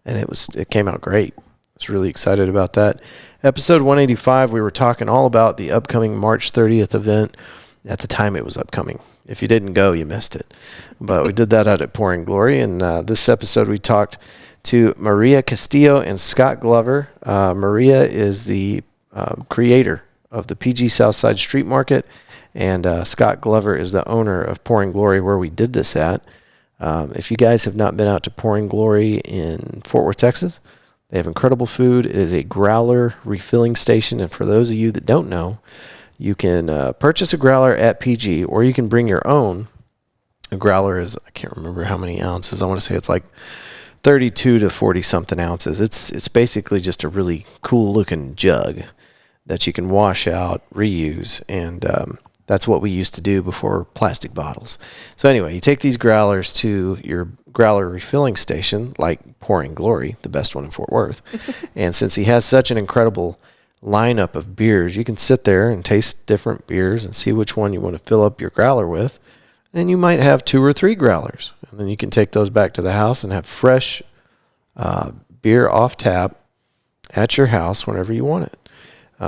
And it came out great. I was really excited about that. Episode 185, we were talking all about the upcoming March 30th event. At the time it was upcoming. If you didn't go, you missed it. But we did that out at Pouring Glory. And this episode we talked to Maria Castillo and Scott Glover. Maria is the creator of the PG Southside Street Market, and Scott Glover is the owner of Pouring Glory, where we did this at. If you guys have not been out to Pouring Glory in Fort Worth, Texas, they have incredible food. It is a growler refilling station, and for those of you that don't know, you can purchase a growler at PG, or you can bring your own. A growler is, I can't remember how many ounces. I want to say it's like 32 to 40 something ounces. It's basically just a really cool looking jug that you can wash out, reuse, and that's what we used to do before plastic bottles. So anyway, you take these growlers to your growler refilling station, like Pouring Glory, the best one in Fort Worth. And since he has such an incredible lineup of beers, you can sit there and taste different beers and see which one you want to fill up your growler with. And you might have 2 or 3 growlers. And then you can take those back to the house and have fresh beer off tap at your house whenever you want it.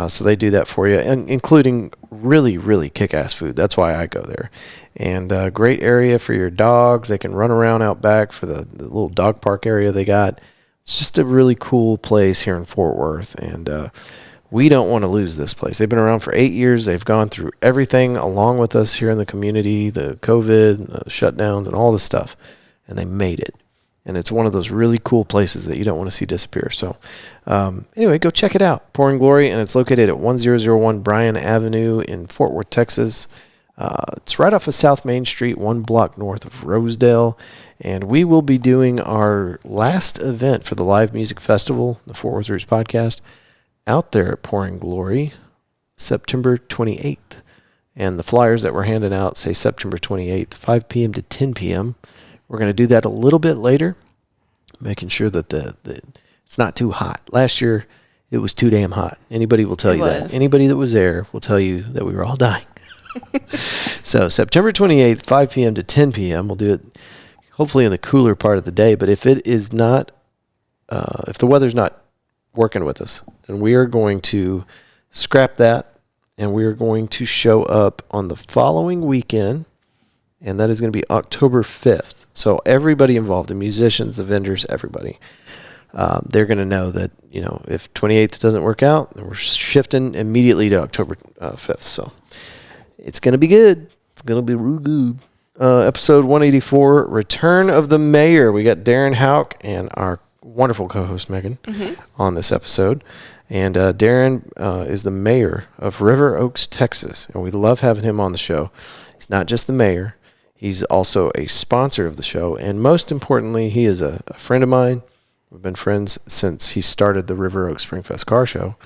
So they do that for you, and including really, really kick-ass food. That's why I go there. And great area for your dogs. They can run around out back for the little dog park area they got. It's just a really cool place here in Fort Worth, and we don't want to lose this place. They've been around for 8 years. They've gone through everything along with us here in the community, the COVID, the shutdowns, and all this stuff, and they made it. And it's one of those really cool places that you don't want to see disappear. So anyway, go check it out, Pouring Glory, and it's located at 1001 Bryan Avenue in Fort Worth, Texas. It's right off of South Main Street, 1 block north of Rosedale. And we will be doing our last event for the Live Music Festival, the Fort Worth Roots Podcast, out there at Pouring Glory, September 28th. And the flyers that we're handing out say September 28th, 5 p.m. to 10 p.m. We're going to do that a little bit later, making sure that it's not too hot. Last year, it was too damn hot. Anybody will tell you that. Anybody that was there will tell you that we were all dying. So September 28th, 5 p.m. to 10 p.m. We'll do it hopefully in the cooler part of the day. But if it is not, if the weather's not working with us, then we are going to scrap that, and we are going to show up on the following weekend, and that is going to be October 5th. So everybody involved, the musicians, the vendors, everybody, they're going to know that, if 28th doesn't work out, then we're shifting immediately to October 5th. So it's going to be good. It's going to be real good. Episode 184, Return of the Mayor. We got Darren Houck and our wonderful co-host Megan on this episode. And Darren is the mayor of River Oaks, Texas, and we love having him on the show. He's not just the mayor. He's also a sponsor of the show, and most importantly, he is a friend of mine. We've been friends since he started the River Oaks Springfest Car Show.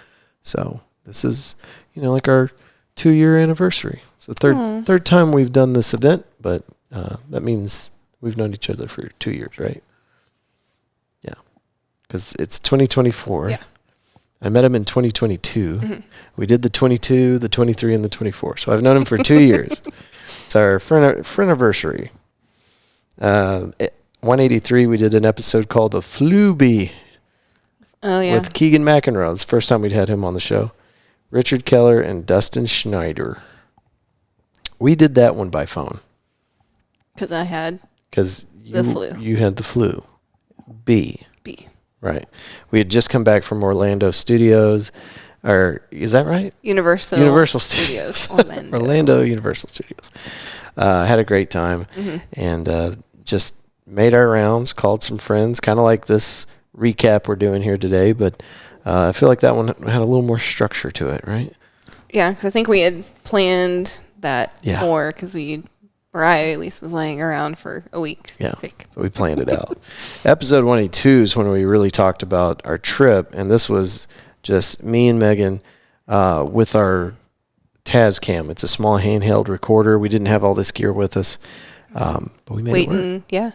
So this is, like our 2-year anniversary. It's the third time we've done this event, but that means we've known each other for 2 years, right? Yeah, because it's 2024. Yeah. I met him in 2022. Mm-hmm. We did the 22, the 23, and the 24. So I've known him for 2 years. It's our friend-anniversary. 183, we did an episode called The Flurry. Oh, yeah. With Keegan McEnroe. It's the first time we'd had him on the show. Richard Keller and Dustin Schneider. We did that one by phone. Because I had the flu. You had the flu. B. Right. We had just come back from Orlando Studios. Or, is that right? Universal Studios. Orlando Universal Studios. Had a great time. Mm-hmm. And just made our rounds, called some friends, kind of like this recap we're doing here today. But I feel like that one had a little more structure to it, right? Yeah, because I think we had planned that more because we Or I at least was laying around for a week. Yeah, Sick. so we planned it out. Episode 182 is when we really talked about our trip, and this was just me and Megan with our Tascam. It's a small handheld recorder. We didn't have all this gear with us, but we made it work. Yeah,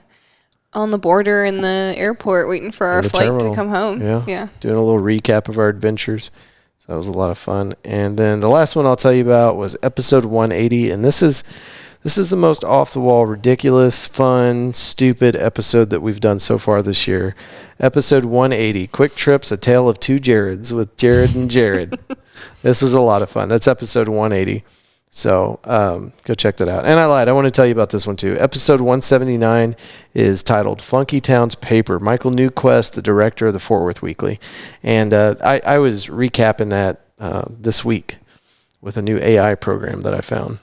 on the border in the airport, waiting for our flight to come home. Yeah, doing a little recap of our adventures. So that was a lot of fun. And then the last one I'll tell you about was episode 180, and this is the most off-the-wall, ridiculous, fun, stupid episode that we've done so far this year. Episode 180, Quick Trips, A Tale of Two Jareds with Jared and Jared. This was a lot of fun. That's episode 180. So go check that out. And I lied. I want to tell you about this one too. Episode 179 is titled Funky Town's Paper. Michael Newquest, the director of the Fort Worth Weekly. And I was recapping that this week with a new AI program that I found.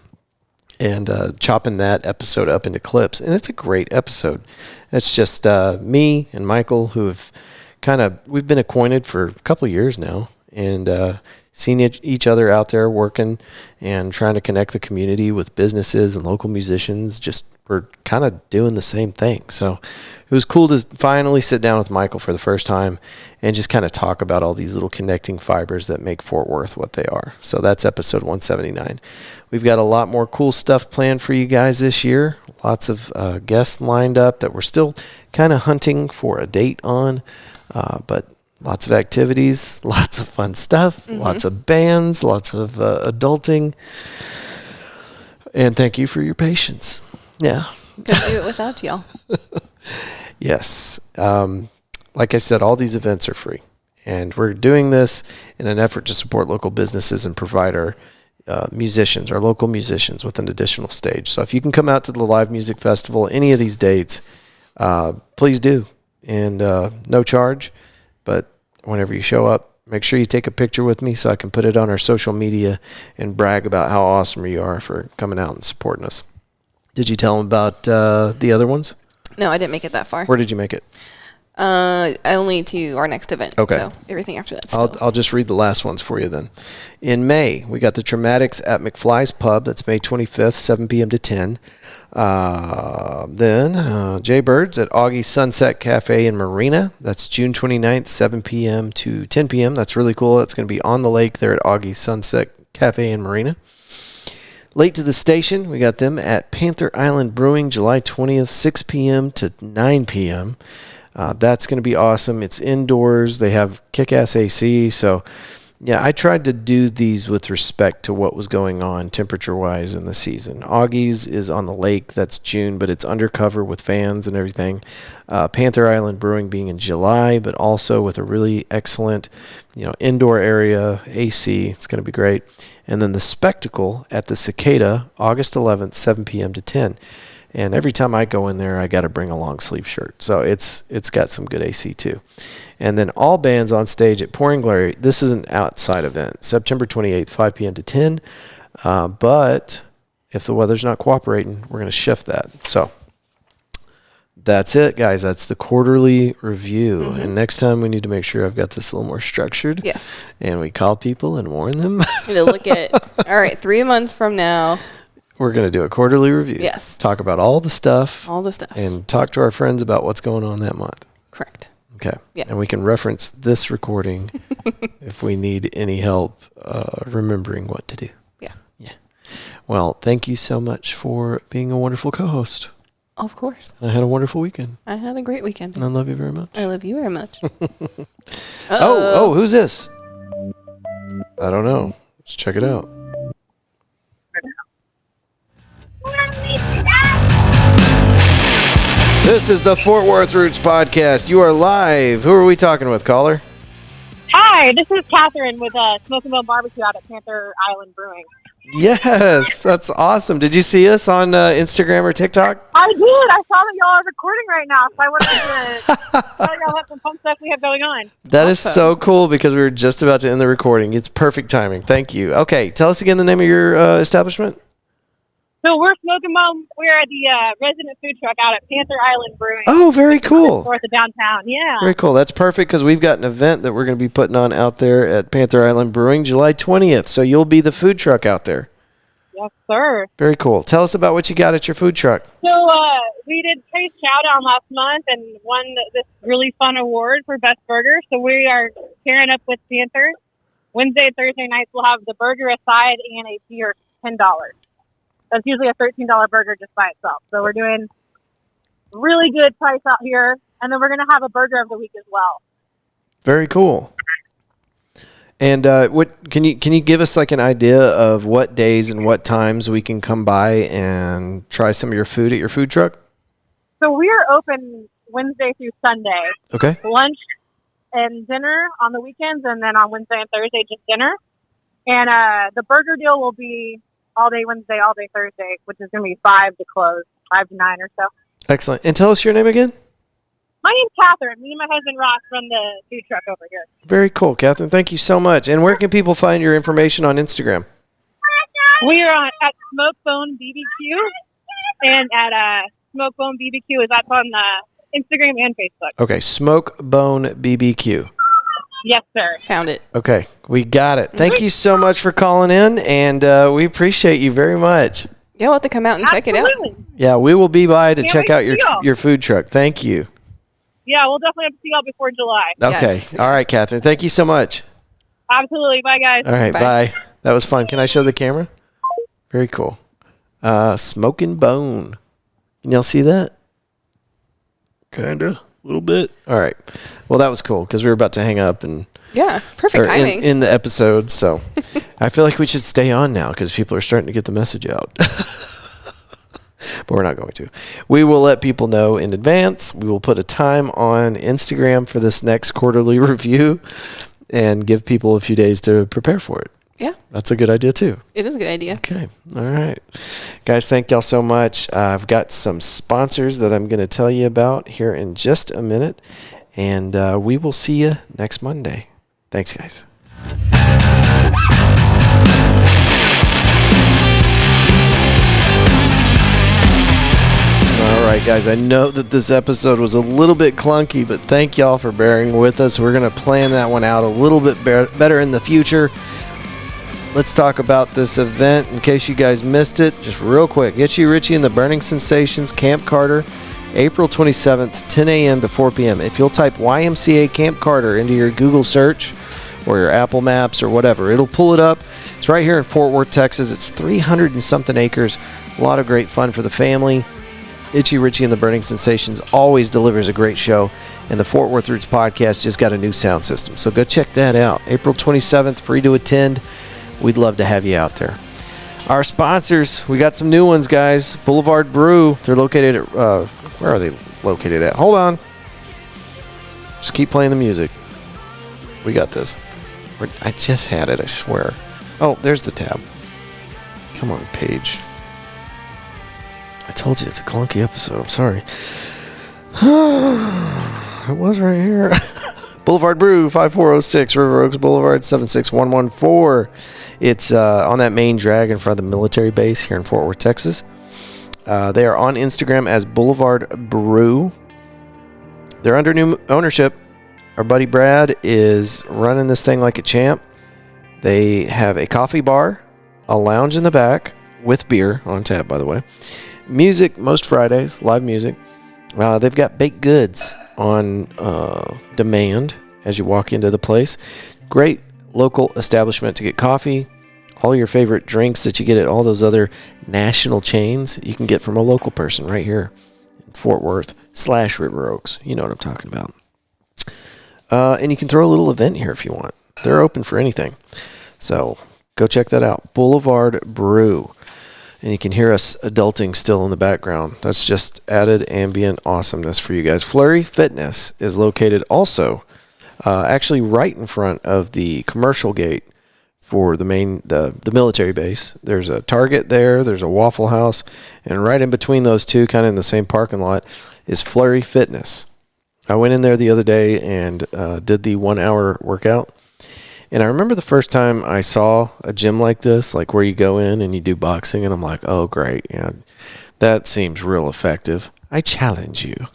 And chopping that episode up into clips. And it's a great episode. It's just me and Michael who have we've been acquainted for a couple of years now. And seen each other out there working and trying to connect the community with businesses and local musicians. Just we're kind of doing the same thing. So it was cool to finally sit down with Michael for the first time and just kind of talk about all these little connecting fibers that make Fort Worth what they are. So that's episode 179. We've got a lot more cool stuff planned for you guys this year. Lots of guests lined up that we're still kind of hunting for a date on, but lots of activities, lots of fun stuff, lots of bands, lots of adulting. And thank you for your patience. Yeah. Couldn't do it without y'all. Yes. Like I said, all these events are free. And we're doing this in an effort to support local businesses and provide our musicians, our local musicians, with an additional stage. So if you can come out to the live music festival, any of these dates, please do. And no charge. But whenever you show up, make sure you take a picture with me so I can put it on our social media and brag about how awesome you are for coming out and supporting us. Did you tell them about the other ones? No, I didn't make it that far. Where did you make it? Only to our next event. Okay. So everything after that. I'll just read the last ones for you then. In May, we got the Traumatics at McFly's Pub. That's May 25th, 7 p.m. to 10. Then Jay Birds at Augie's Sunset Cafe in Marina. That's June 29th, 7 p.m. to 10 p.m. That's really cool. It's going to be on the lake there at Augie's Sunset Cafe in Marina. Late to the Station, we got them at Panther Island Brewing, July 20th, 6 p.m. to 9 p.m. That's going to be awesome. It's indoors. They have kick-ass AC. So, yeah, I tried to do these with respect to what was going on temperature-wise in the season. Augie's is on the lake. That's June, but it's undercover with fans and everything. Panther Island Brewing being in July, but also with a really excellent, indoor area, AC. It's going to be great. And then the Spectacle at the Cicada, August 11th, 7 p.m. to 10. And every time I go in there, I got to bring a long sleeve shirt. So it's got some good AC too. And then all bands on stage at Pouring Glory. This is an outside event, September 28th, 5 p.m. to 10. But if the weather's not cooperating, we're going to shift that. So that's it, guys. That's the quarterly review. Mm-hmm. And next time we need to make sure I've got this a little more structured. Yes. And we call people and warn them. To look at, all right, 3 months from now. We're going to do a quarterly review. Yes. Talk about all the stuff. All the stuff. And talk to our friends about what's going on that month. Correct. Okay. Yeah. And we can reference this recording if we need any help remembering what to do. Yeah. Yeah. Well, thank you so much for being a wonderful co-host. Of course. I had a wonderful weekend. I had a great weekend. And I love you very much. I love you very much. Oh, who's this? I don't know. Let's check it out. This is the Fort Worth Roots Podcast. You are live. Who are we talking with, caller? Hi, this is Catherine with Smoking Mill Barbecue out at Panther Island Brewing. Yes, that's awesome. Did you see us on Instagram or TikTok? I did. I saw that y'all are recording right now, so I wanted to tell y'all what some fun stuff we have going on. That is so cool because we were just about to end the recording. It's perfect timing. Thank you. Okay, tell us again the name of your establishment. So we're Smoking Mill. We're the resident food truck out at Panther Island Brewing. Oh, very cool. North of downtown, yeah. Very cool. That's perfect because we've got an event that we're going to be putting on out there at Panther Island Brewing July 20th. So you'll be the food truck out there. Yes, sir. Very cool. Tell us about what you got at your food truck. So we did Taste Showdown last month and won this really fun award for Best Burger. So we are pairing up with Panthers. Wednesday and Thursday nights we'll have the burger, a side, and a beer, $10. That's usually a $13 burger just by itself. So we're doing really good price out here. And then we're going to have a burger of the week as well. Very cool. And what can you give us like an idea of what days and what times we can come by and try some of your food at your food truck? So we are open Wednesday through Sunday. Okay. Lunch and dinner on the weekends, and then on Wednesday and Thursday just dinner. And the burger deal will be all day Wednesday, all day Thursday, which is going to be 5 to close, 5 to 9 or so. Excellent. And tell us your name again. My name's Catherine. Me and my husband Ross run the food truck over here. Very cool, Catherine. Thank you so much. And where can people find your information on Instagram? We are at Smokebone BBQ, and at Smokebone BBQ is up on Instagram and Facebook. Okay, Smokebone BBQ. Yes, sir. Found it. Okay, we got it. Thank you so much for calling in, and we appreciate you very much. Yeah, we'll have to come out and check it out. Yeah, we will be by to Can't check wait out to see y'all. your food truck. Thank you. Yeah, we'll definitely have to see y'all before July. Okay. Yes. All right, Catherine. Thank you so much. Absolutely. Bye, guys. All right, Bye. bye. That was fun. Can I show the camera? Very cool. Smoking Bone. Can y'all see that? Kinda. A little bit. All right. Well, that was cool because we were about to hang up and Yeah, perfect or timing. in the episode. So I feel like we should stay on now because people are starting to get the message out. But we're not going to. We will let people know in advance. We will put a time on Instagram for this next quarterly review and give people a few days to prepare for it. Yeah, That's a good idea, too. it is a good idea. Okay. All right. Guys, thank y'all so much. I've got some sponsors that I'm going to tell you about here in just a minute. And we will see you next Monday. Thanks, guys. All right, guys, I know that this episode was a little bit clunky, but thank y'all for bearing with us. We're going to plan that one out a little bit better in the future. Let's talk about this event in case you guys missed it. Just real quick, Itchy Richie and the Burning Sensations, Camp Carter, April 27th, 10 a.m. to 4 p.m. If you'll type YMCA Camp Carter into your Google search or your Apple Maps or whatever, it'll pull it up. It's right here in Fort Worth, Texas. It's 300 and something acres. A lot of great fun for the family. Itchy Richie and the Burning Sensations always delivers a great show, and the Fort Worth Roots podcast just got a new sound system. So go check that out. April 27th, free to attend. We'd love to have you out there. Our sponsors, we got some new ones, guys. Boulevard Brew. They're located at, where are they located at? Hold on. Just keep playing the music. We got this. I just had it, I swear. Oh, there's the tab. Come on, page. I told you it's a clunky episode. I'm sorry. It was right here. Boulevard Brew, 5406 River Oaks Blvd, 76114. It's on that main drag in front of the military base here in Fort Worth, Texas. They are on Instagram as Boulevard Brew. They're under new ownership. Our buddy Brad is running this thing like a champ. They have a coffee bar, a lounge in the back with beer on tap, by the way. Music most Fridays, live music. They've got baked goods on demand as you walk into the place. Great local establishment to get coffee. All your favorite drinks that you get at all those other national chains, you can get from a local person right here in Fort Worth / River Oaks. You know what I'm talking about. And you can throw a little event here if you want. They're open for anything. So go check that out. Boulevard Brew. And you can hear us adulting still in the background. That's just added ambient awesomeness for you guys. Flurry Fitness is located also actually right in front of the commercial gate for the military base. There's a Target there. There's a Waffle House. And right in between those two, kind of in the same parking lot, is Flurry Fitness. I went in there the other day and did the 1 hour workout. And I remember the first time I saw a gym like this, like where you go in and you do boxing, and I'm like, oh, great. Yeah, that seems real effective. I challenge you.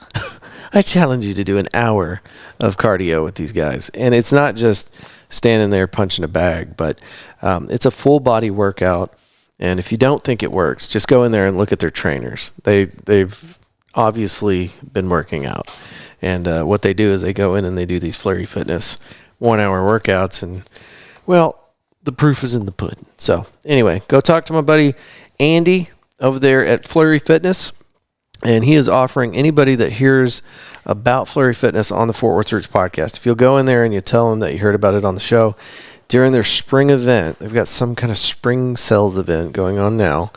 I challenge you to do an hour of cardio with these guys. And it's not just standing there punching a bag, but it's a full body workout. And if you don't think it works, just go in there and look at their trainers. They've obviously been working out. And what they do is they go in and they do these Flurry Fitness 1-hour workouts. And, well, the proof is in the pudding. So, anyway, go talk to my buddy Andy over there at Flurry Fitness. And he is offering anybody that hears about Flurry Fitness on the Fort Worth Roots podcast, if you'll go in there and you tell them that you heard about it on the show, during their spring event, they've got some kind of spring sales event going on now.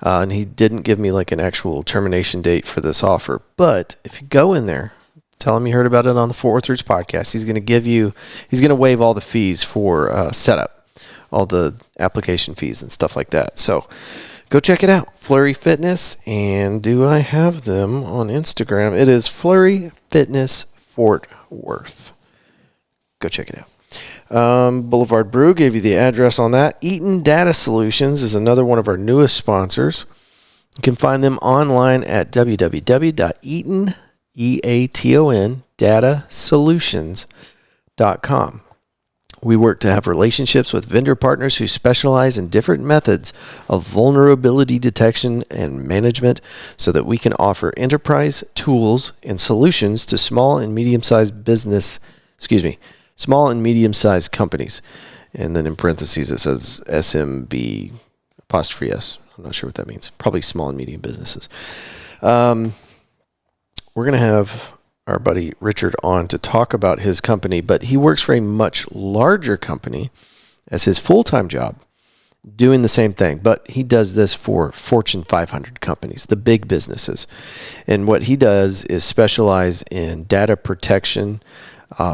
And he didn't give me like an actual termination date for this offer. But if you go in there, tell him you heard about it on the Fort Worth Roots podcast, he's going to waive all the fees for setup, all the application fees and stuff like that. So go check it out, Flurry Fitness. And do I have them on Instagram? It is Flurry Fitness Fort Worth. Go check it out. Boulevard Brew, gave you the address on that. Eaton Data Solutions is another one of our newest sponsors. You can find them online at www.eaton datasolutions.com. We work to have relationships with vendor partners who specialize in different methods of vulnerability detection and management so that we can offer enterprise tools and solutions to small and medium-sized companies. And then in parentheses it says SMB apostrophe S. I'm not sure what that means. Probably small and medium businesses. We're going to have our buddy Richard on to talk about his company, but he works for a much larger company as his full-time job doing the same thing, but he does this for Fortune 500 companies, the big businesses. And what he does is specialize in data protection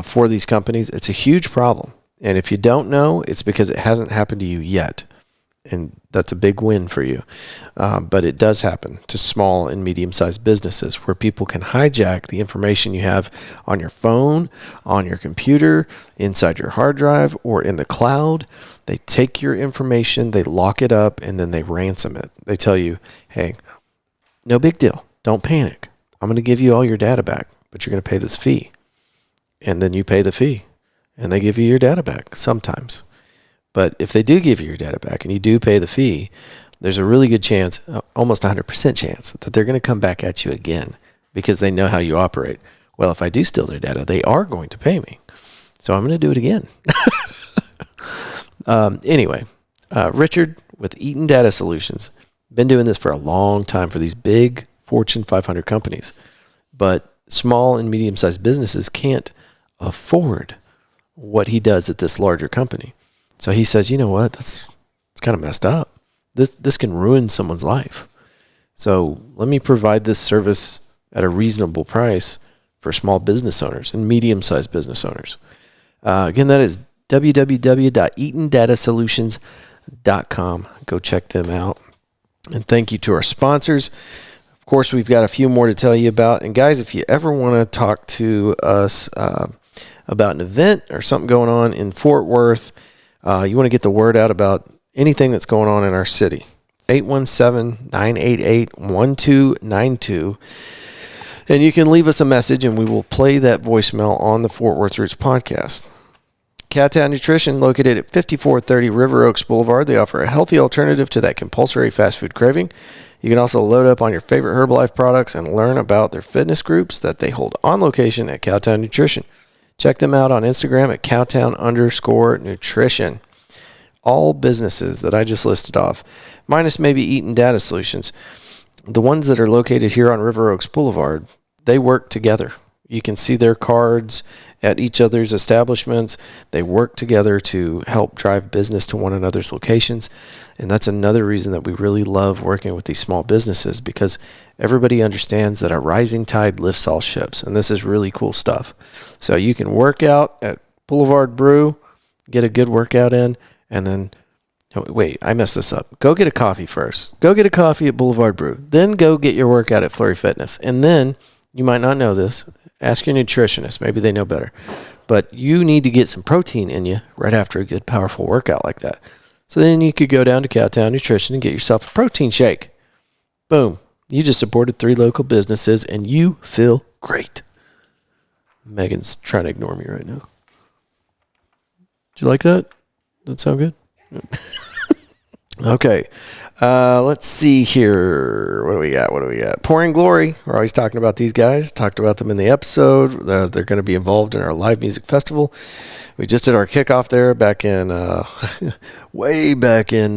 for these companies. It's a huge problem. And if you don't know, it's because it hasn't happened to you yet. And that's a big win for you. But it does happen to small and medium-sized businesses where people can hijack the information you have on your phone, on your computer, inside your hard drive, or in the cloud. They take your information, they lock it up, and then they ransom it. They tell you, hey, no big deal. Don't panic. I'm going to give you all your data back, but you're going to pay this fee. And then you pay the fee, and they give you your data back sometimes. But if they do give you your data back and you do pay the fee, there's a really good chance, almost 100% chance, that they're going to come back at you again because they know how you operate. Well, if I do steal their data, they are going to pay me. So I'm going to do it again. Anyway, Richard with Eaton Data Solutions, been doing this for a long time for these big Fortune 500 companies. But small and medium-sized businesses can't afford what he does at this larger company. So he says, you know what, it's kind of messed up. This can ruin someone's life. So let me provide this service at a reasonable price for small business owners and medium-sized business owners. Again, that is www.eatondatasolutions.com. Go check them out. And thank you to our sponsors. Of course, we've got a few more to tell you about. And guys, if you ever want to talk to us about an event or something going on in Fort Worth, you want to get the word out about anything that's going on in our city, 817-988-1292. And you can leave us a message and we will play that voicemail on the Fort Worth Roots podcast. Cowtown Nutrition, located at 5430 River Oaks Blvd. They offer a healthy alternative to that compulsory fast food craving. You can also load up on your favorite Herbalife products and learn about their fitness groups that they hold on location at Cowtown Nutrition. Check them out on Instagram at Cowtown_nutrition. All businesses that I just listed off, minus maybe Eaton Data Solutions, the ones that are located here on River Oaks Boulevard, they work together. You can see their cards at each other's establishments. They work together to help drive business to one another's locations. And that's another reason that we really love working with these small businesses, because everybody understands that a rising tide lifts all ships. And this is really cool stuff. So you can work out at Boulevard Brew, get a good workout in, and then, wait, I messed this up. Go get a coffee first. Go get a coffee at Boulevard Brew. Then go get your workout at Flurry Fitness. And then, you might not know this, ask your nutritionist. Maybe they know better. But you need to get some protein in you right after a good, powerful workout like that. So then you could go down to Cowtown Nutrition and get yourself a protein shake. Boom. You just supported 3 local businesses, and you feel great. Megan's trying to ignore me right now. Did you like that? That sound good? Okay. Let's see here. What do we got? Pouring Glory. We're always talking about these guys. Talked about them in the episode. They're going to be involved in our live music festival. We just did our kickoff there back in, way back in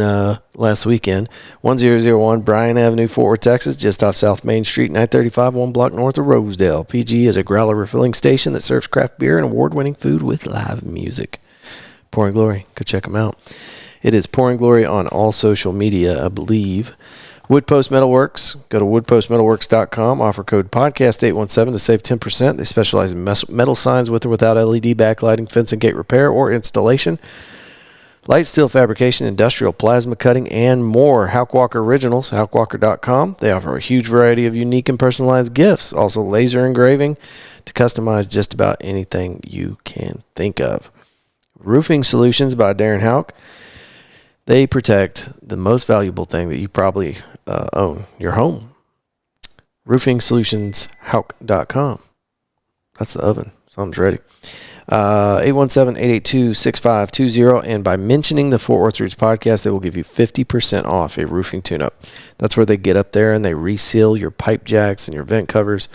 last weekend. 1001 Bryan Avenue, Fort Worth, Texas, just off South Main Street, 935, 1 block north of Rosedale. PG is a growler refilling station that serves craft beer and award-winning food with live music. Pouring Glory. Go check them out. It is Pouring Glory on all social media, I believe. Woodpost Metalworks. Go to woodpostmetalworks.com. Offer code podcast817 to save 10%. They specialize in metal signs with or without LED backlighting, fence and gate repair or installation, light steel fabrication, industrial plasma cutting, and more. Hauk Walker Originals, haukwalker.com. They offer a huge variety of unique and personalized gifts. Also laser engraving to customize just about anything you can think of. Roofing Solutions by Darren Hauk. They protect the most valuable thing that you probably own, your home. RoofingSolutionsHauk.com. That's the oven. Something's ready. 817-882-6520. And by mentioning the Fort Worth Roots podcast, they will give you 50% off a roofing tune-up. That's where they get up there and they reseal your pipe jacks and your vent covers.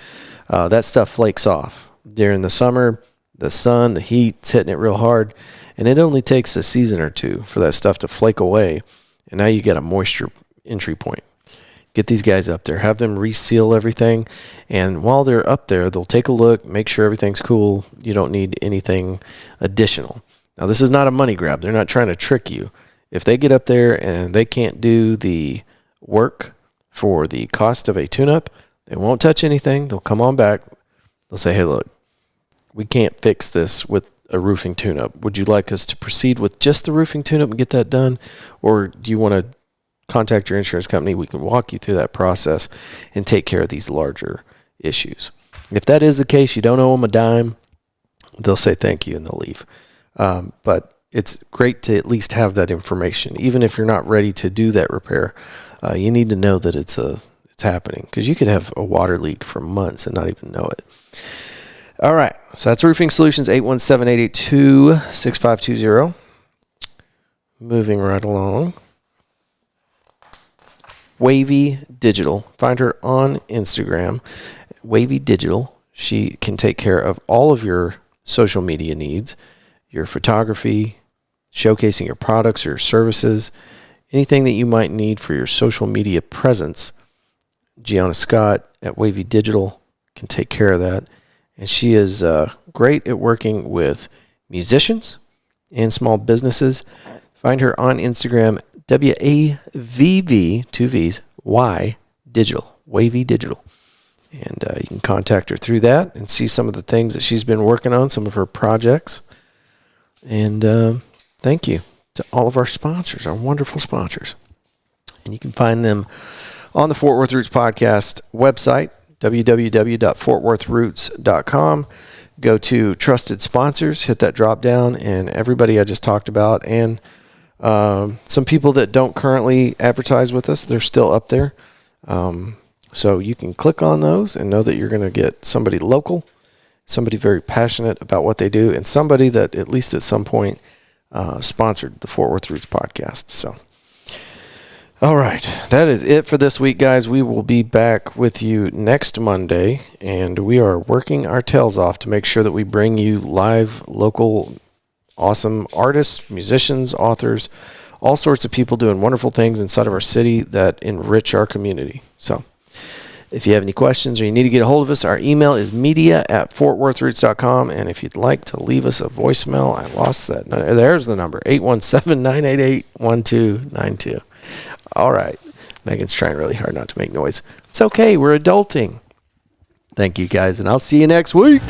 That stuff flakes off. During the summer, the sun, the heat's hitting it real hard. And it only takes a season or two for that stuff to flake away. And now you get a moisture entry point. Get these guys up there. Have them reseal everything. And while they're up there, they'll take a look, make sure everything's cool. You don't need anything additional. Now, this is not a money grab. They're not trying to trick you. If they get up there and they can't do the work for the cost of a tune-up, they won't touch anything. They'll come on back. They'll say, hey, look, we can't fix this with a roofing tune-up. Would you like us to proceed with just the roofing tune-up and get that done? Or do you want to contact your insurance company? We can walk you through that process and take care of these larger issues. If that is the case, you don't owe them a dime. They'll say thank you and they'll leave. But it's great to at least have that information. Even if you're not ready to do that repair, you need to know that it's happening. Because you could have a water leak for months and not even know it. All right, so that's Roofing Solutions, 817-882-6520. Moving right along. Wavy Digital. Find her on Instagram, Wavy Digital. She can take care of all of your social media needs, your photography, showcasing your products or services, anything that you might need for your social media presence. Gianna Scott at Wavy Digital can take care of that. And she is great at working with musicians and small businesses. Find her on Instagram, WAVV, 2 V's, Y Digital, Wavy Digital. And you can contact her through that and see some of the things that she's been working on, some of her projects. And thank you to all of our sponsors, our wonderful sponsors. And you can find them on the Fort Worth Roots Podcast website, www.fortworthroots.com. Go to Trusted Sponsors, hit that drop down, and everybody I just talked about, and some people that don't currently advertise with us, they're still up there. So you can click on those and know that you're going to get somebody local, somebody very passionate about what they do, and somebody that at least at some point sponsored the Fort Worth Roots podcast. So, all right, that is it for this week, guys. We will be back with you next Monday, and we are working our tails off to make sure that we bring you live, local, awesome artists, musicians, authors, all sorts of people doing wonderful things inside of our city that enrich our community. So if you have any questions or you need to get a hold of us, our email is media@fortworthroots.com. And if you'd like to leave us a voicemail, I lost that. There's the number, 817-988-1292. All right. Megan's trying really hard not to make noise. It's okay. We're adulting. Thank you, guys, and I'll see you next week.